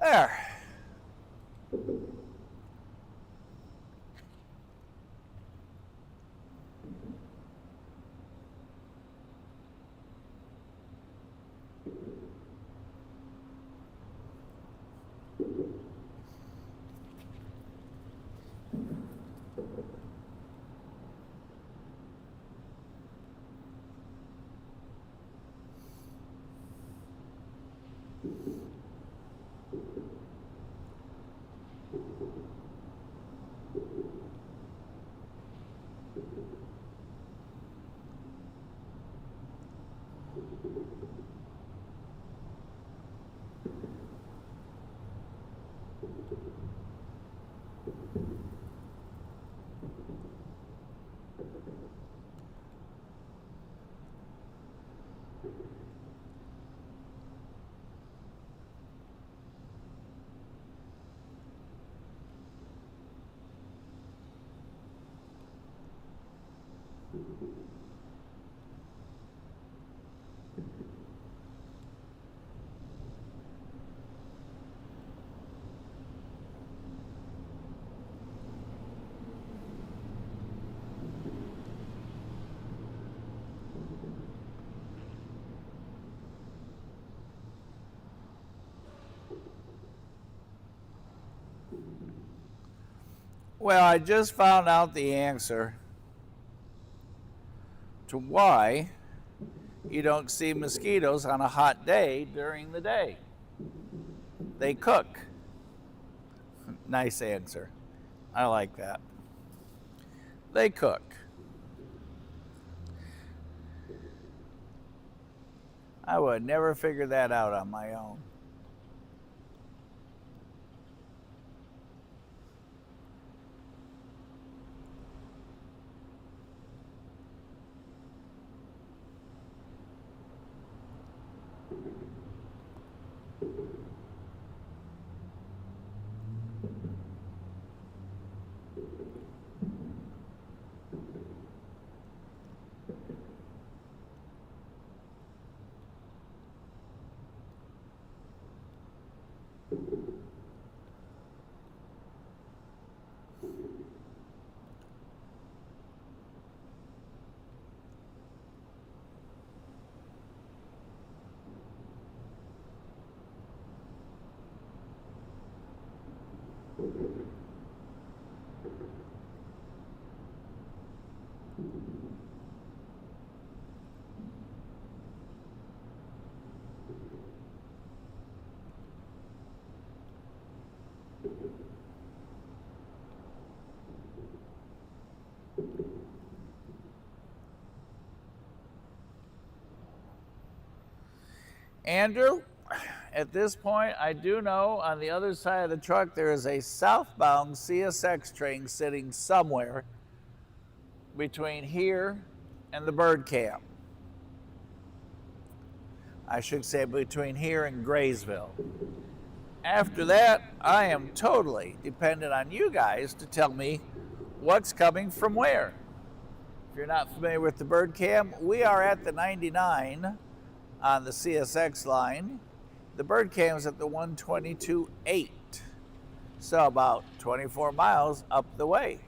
There. Well, I just found out the answer to why you don't see mosquitoes on a hot day during the day. They cook. Nice answer. I like that. They cook. I would never figure that out on my own. Andrew, at this point, I do know on the other side of the truck there is a southbound CSX train sitting somewhere between here and the bird camp. I should say between here and Graysville. After that, I am totally dependent on you guys to tell me what's coming from where. If you're not familiar with the bird camp, we are at the 99 on the CSX line. The bird camp is at the 122.8, so about 24 miles up the way.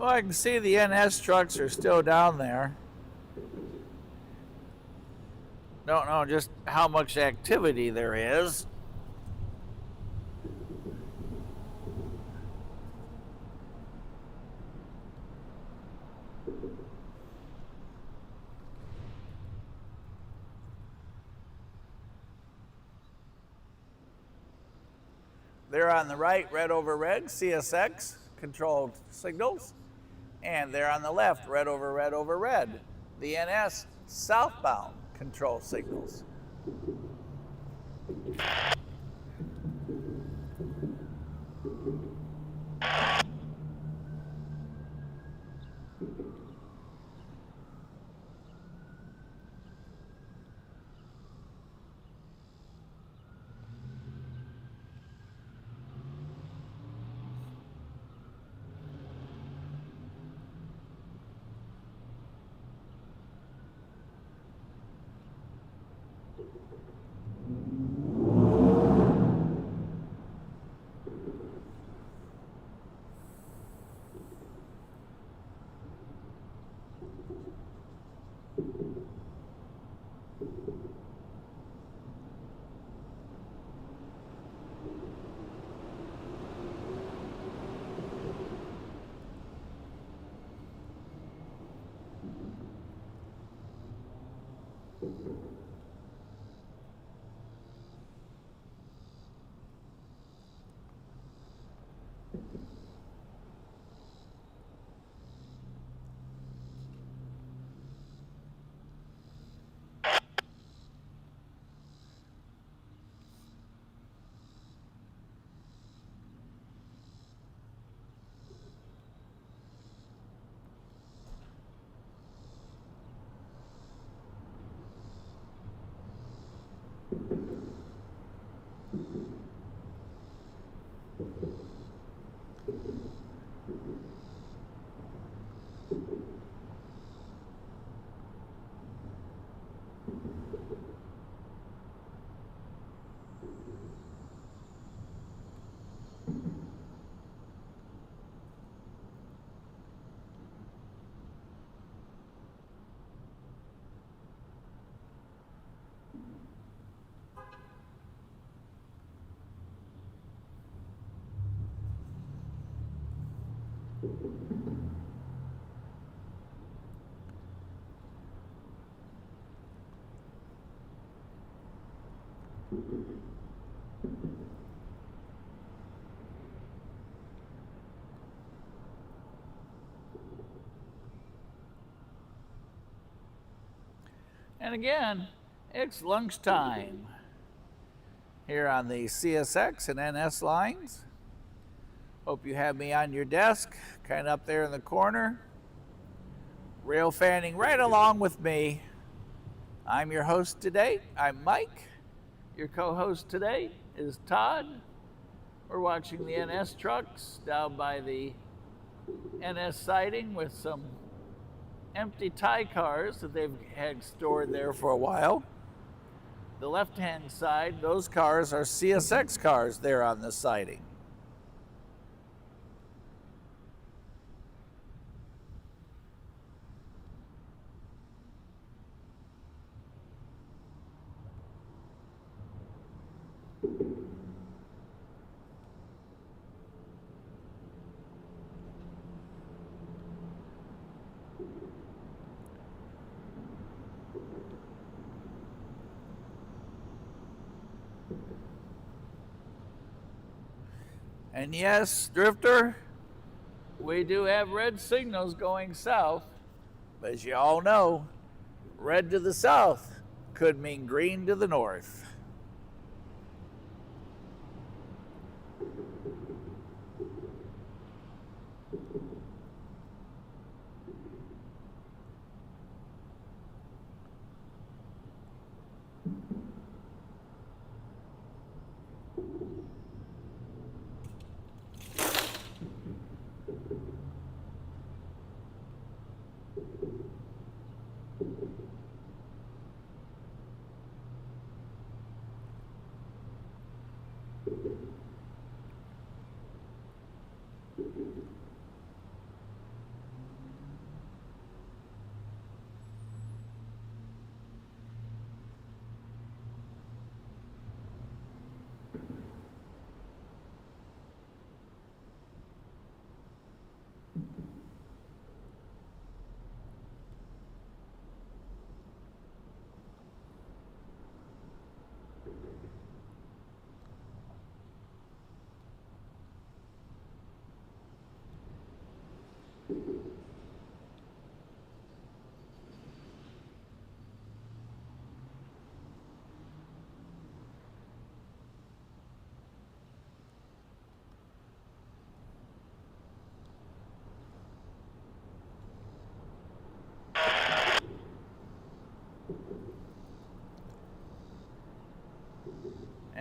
Well, I can see the NS trucks are still down there. Don't know just how much activity there is. There on the right, red over red, CSX, controlled signals. And there on the left, red over red, the NS southbound control signals. And again, it's lunchtime here on the CSX and NS lines. Hope you have me on your desk, kind of up there in the corner, rail fanning right along with me. I'm your host today. I'm Mike. Your co-host today is Todd. We're watching the NS trucks down by the NS siding with some empty tie cars that they've had stored there for a while. The left-hand side, those cars are CSX cars there on the siding. And yes, Drifter, we do have red signals going south, but as you all know, red to the south could mean green to the north.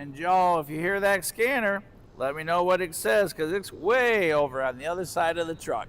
And Joe, if you hear that scanner, let me know what it says, because it's way over on the other side of the truck.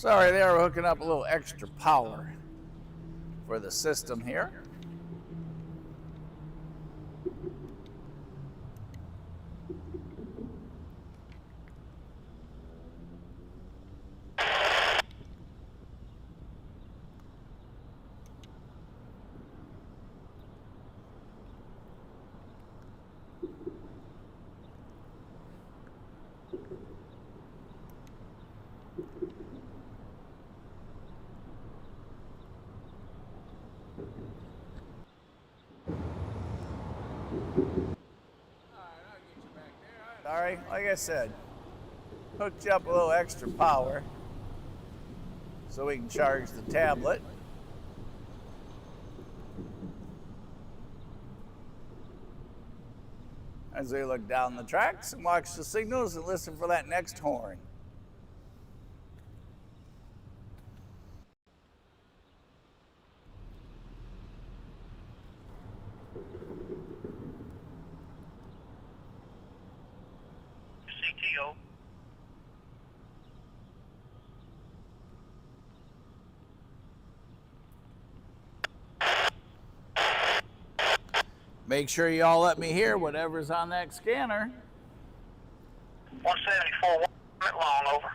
Sorry there, we're hooking up a little extra power for the system here. Sorry, like I said, hooked you up a little extra power so we can charge the tablet. As we look down the tracks and watch the signals and listen for that next horn. CTO. Make sure you all let me hear whatever's on that scanner. 174, 1 minute long, over.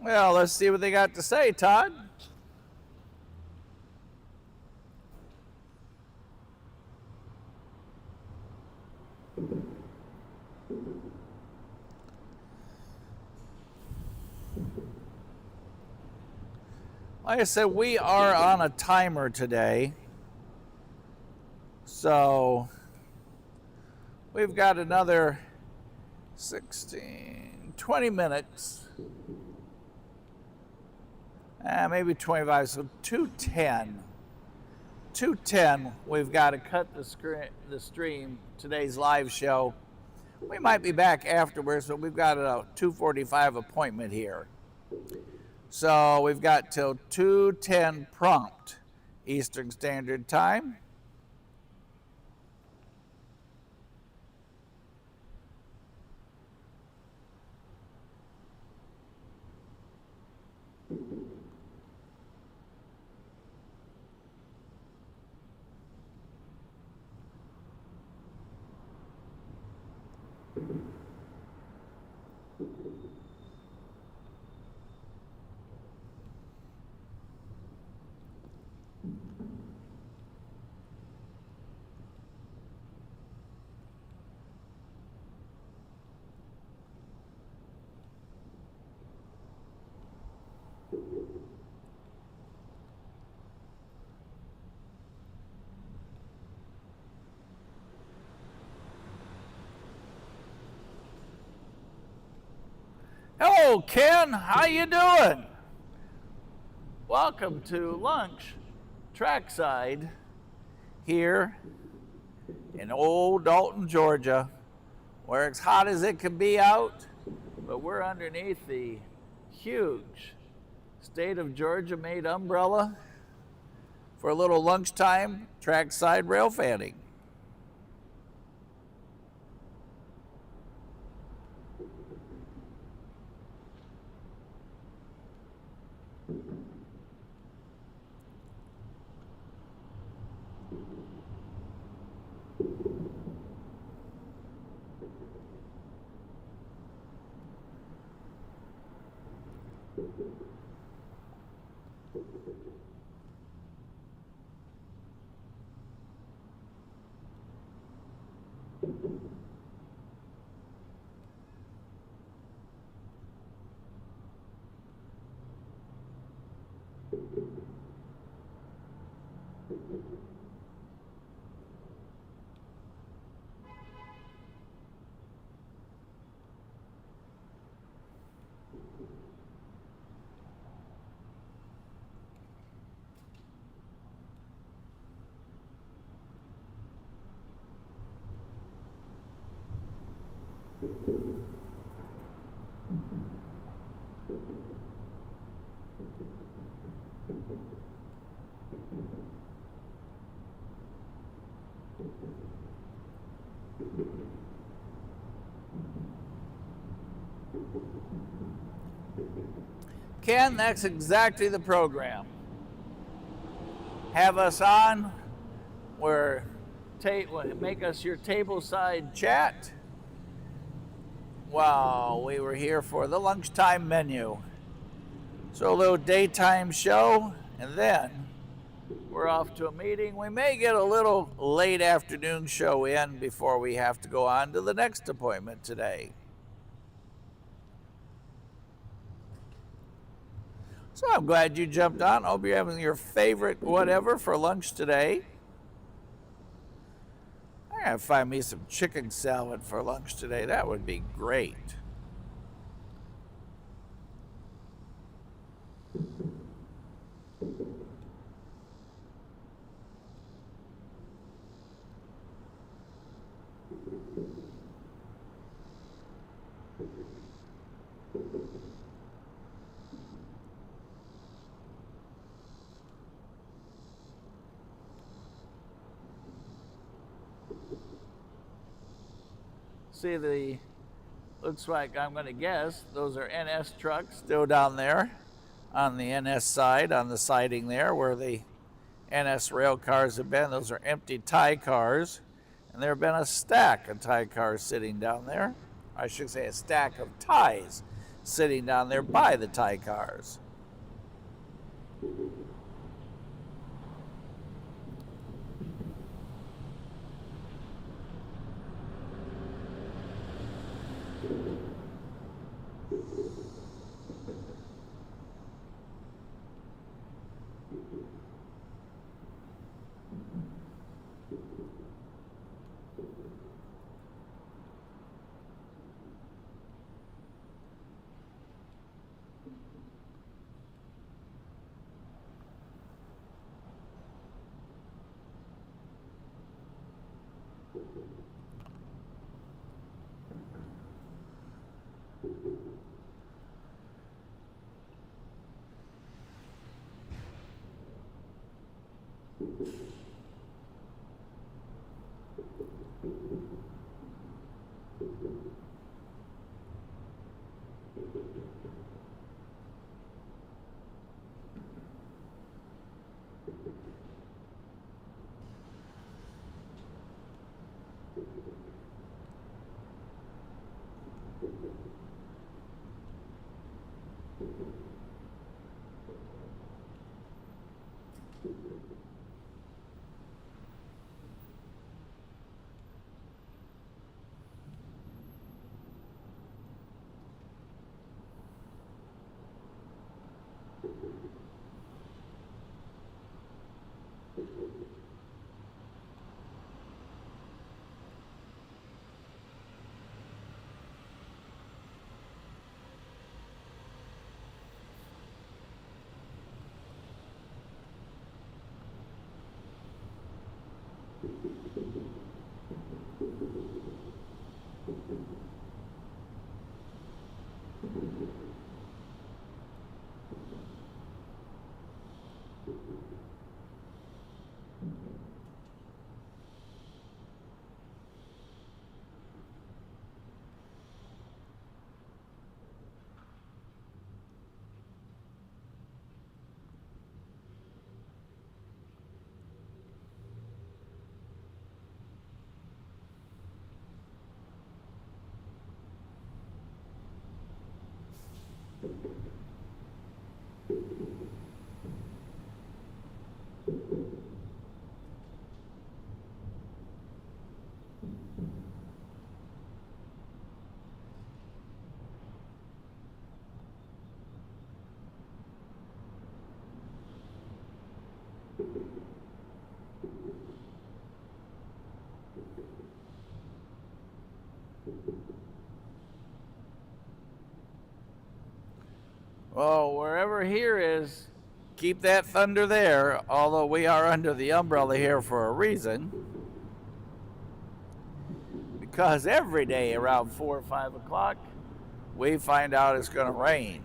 Well, let's see what they got to say, Todd. Like I said, we are on a timer today. So we've got another 20 minutes. Maybe 25, so 2:10. 2:10, we've got to cut the stream, today's live show. We might be back afterwards, but we've got a 2:45 appointment here. So we've got till 2:10 prompt Eastern Standard Time. Hello, Ken. How you doing? Welcome to lunch trackside here in old Dalton, Georgia, where it's hot as it can be out, but we're underneath the huge state of Georgia made umbrella for a little lunchtime trackside rail fanning. Ken, that's exactly the program. Have us on where make us your tableside chat while we were here for the lunchtime menu. So a little daytime show, and then we're off to a meeting. We may get a little late afternoon show in before we have to go on to the next appointment today. So I'm glad you jumped on. Hope you're having your favorite whatever for lunch today. I gotta find me some chicken salad for lunch today. That would be great. See, looks like, I'm going to guess, those are NS trucks still down there on the NS side, on the siding there where the NS rail cars have been. Those are empty tie cars, and there have been a stack of tie cars sitting down there. I should say a stack of ties sitting down there by the tie cars. Well, wherever here is, keep that thunder there, although we are under the umbrella here for a reason. Because every day around 4 or 5 o'clock, we find out it's going to rain.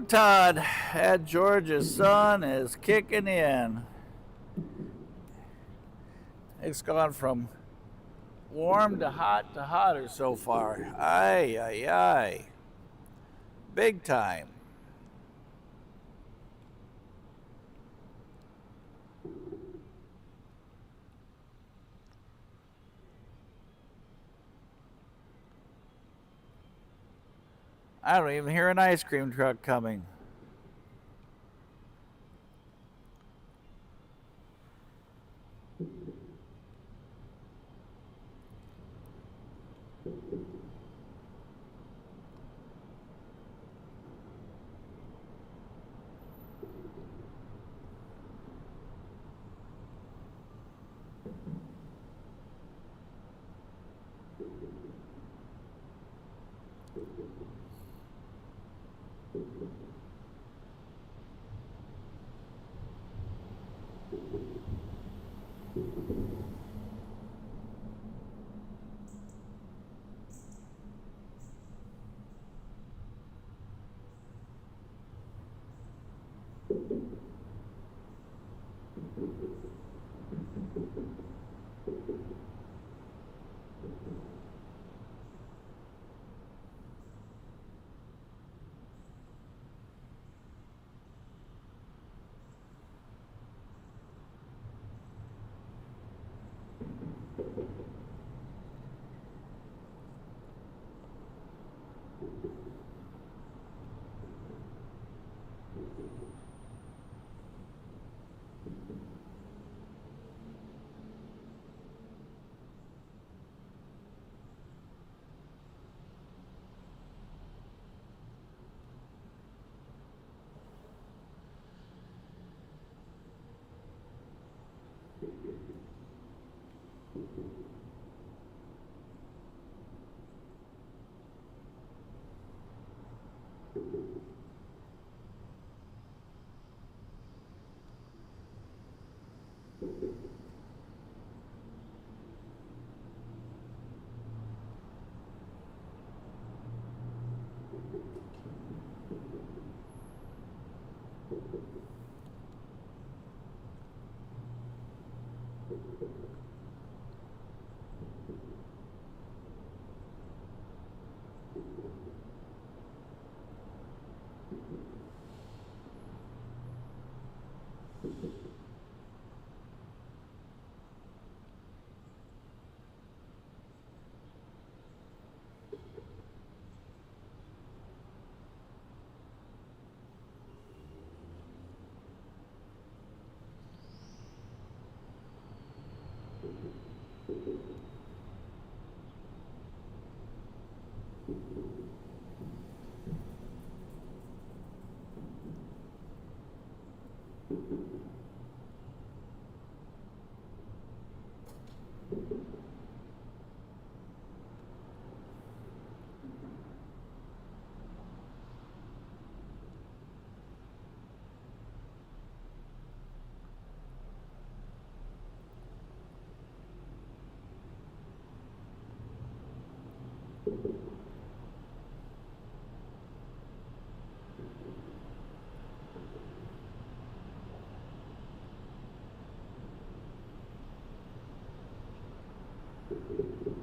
Todd. At George's sun is kicking in. It's gone from warm to hotter so far. Aye, aye, aye. Big time. I don't even hear an ice cream truck coming.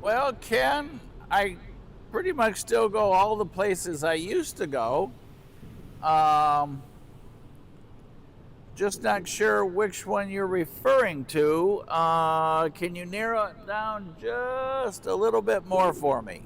Well, Ken, I pretty much still go all the places I used to go. Um, just not sure which one you're referring to. Can you narrow it down just a little bit more for me?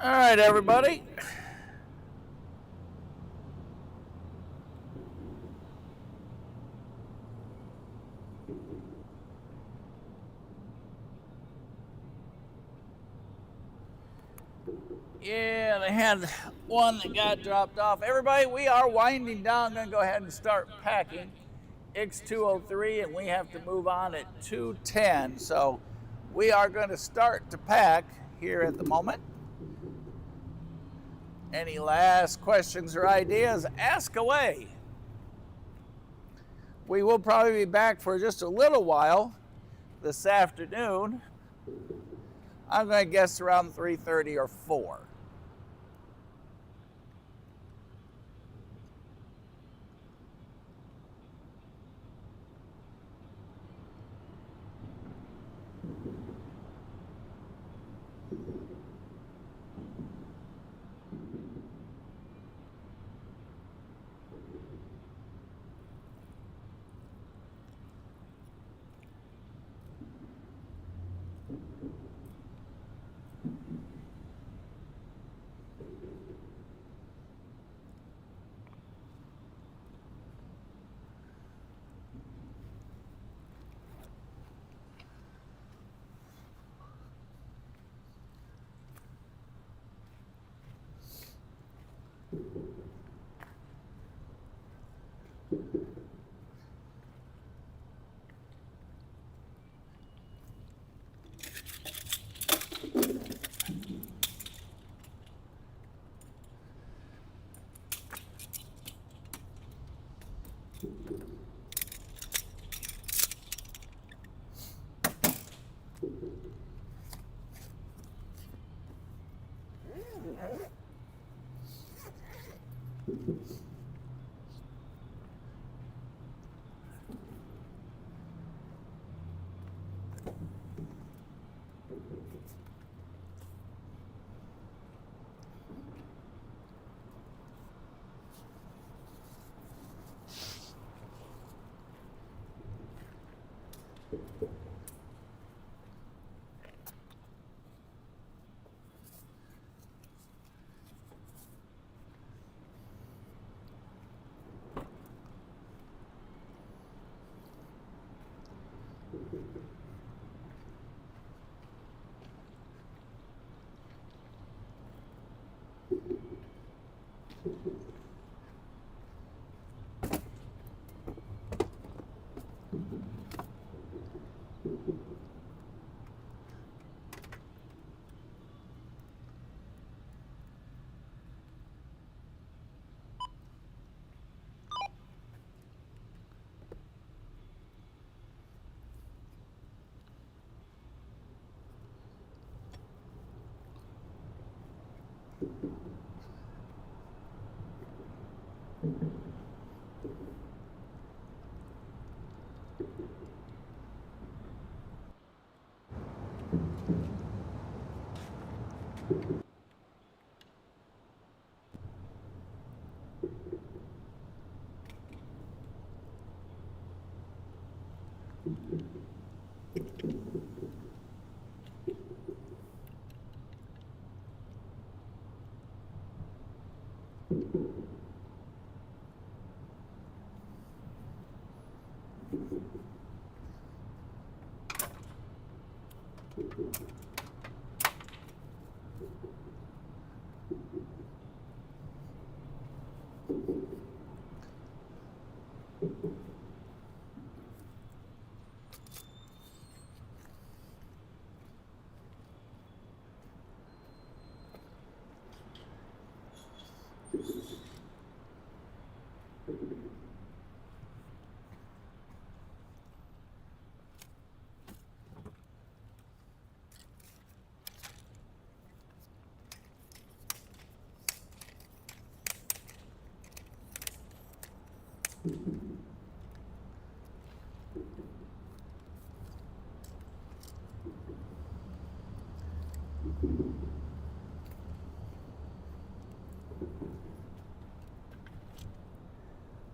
All right, everybody. Yeah, they had one that got dropped off. Everybody, we are winding down. I'm going to go ahead and start packing. X203, and we have to move on at 2:10. So we are going to start to pack here at the moment. Any last questions or ideas, ask away. We will probably be back for just a little while this afternoon. I'm going to guess around 3:30 or 4.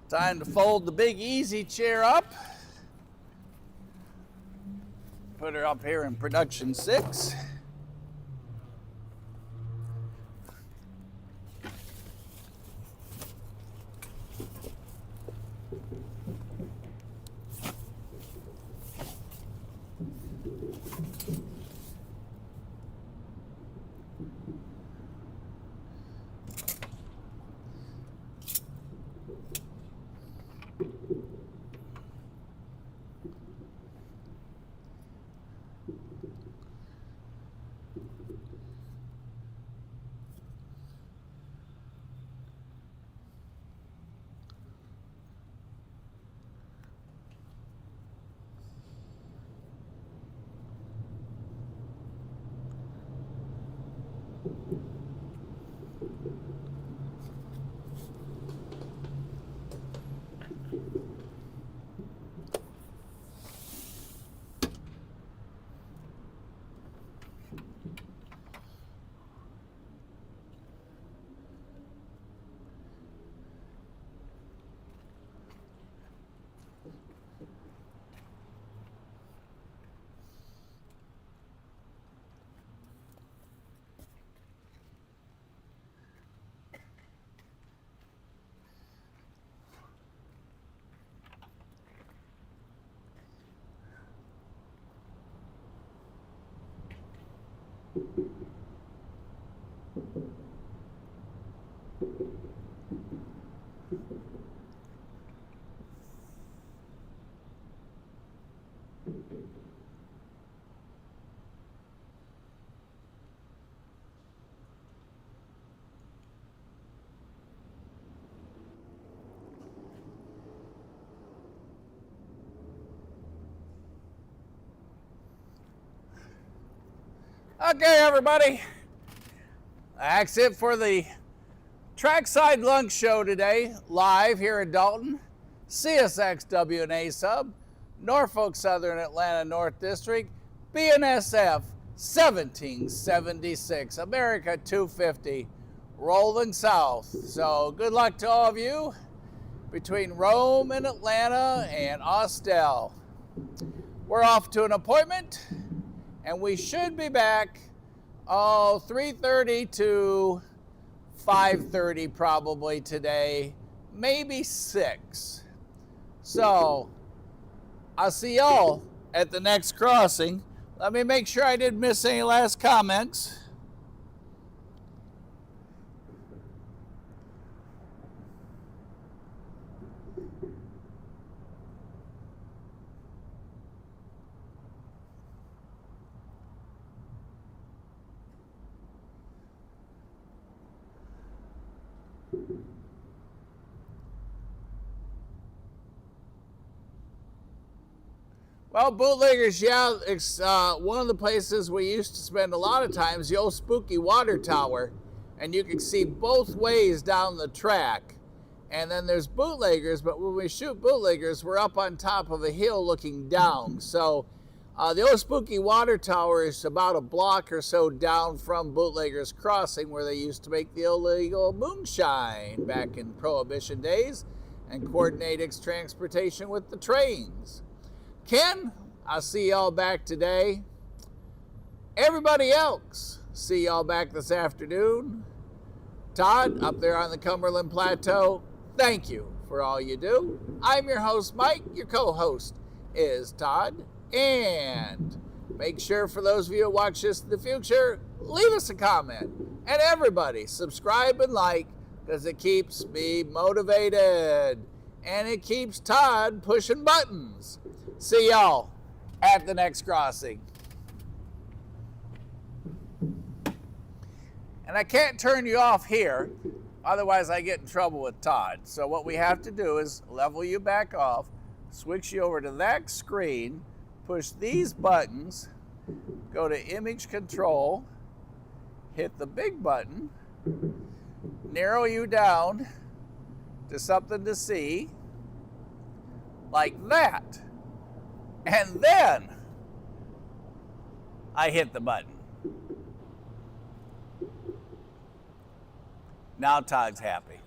Time to fold the big easy chair up. Put her up here in production 6. Okay, everybody. That's it for the Trackside Lunch Show today, live here in Dalton, CSX WNA sub, Norfolk Southern Atlanta North District, BNSF 1776, America 250, rolling south. So good luck to all of you between Rome and Atlanta and Austell. We're off to an appointment, and we should be back 3:30 to 5:30 probably today, maybe 6. So I'll see y'all at the next crossing. Let me make sure I didn't miss any last comments. Well, bootleggers, yeah, it's one of the places we used to spend a lot of times, the old spooky water tower, and you can see both ways down the track. And then there's bootleggers, but when we shoot bootleggers, we're up on top of a hill looking down. So the old spooky water tower is about a block or so down from Bootleggers Crossing, where they used to make the illegal moonshine back in Prohibition days and coordinate its transportation with the trains. Ken, I'll see y'all back today. Everybody else, see y'all back this afternoon. Todd, up there on the Cumberland Plateau, thank you for all you do. I'm your host, Mike. Your co-host is Todd. And make sure, for those of you who watch this in the future, leave us a comment. And everybody, subscribe and like, because it keeps me motivated. And it keeps Todd pushing buttons. See y'all at the next crossing. And I can't turn you off here, otherwise I get in trouble with Todd. So what we have to do is level you back off, switch you over to that screen, push these buttons, go to image control, hit the big button, narrow you down to something to see, like that. And then I hit the button. Now Todd's happy.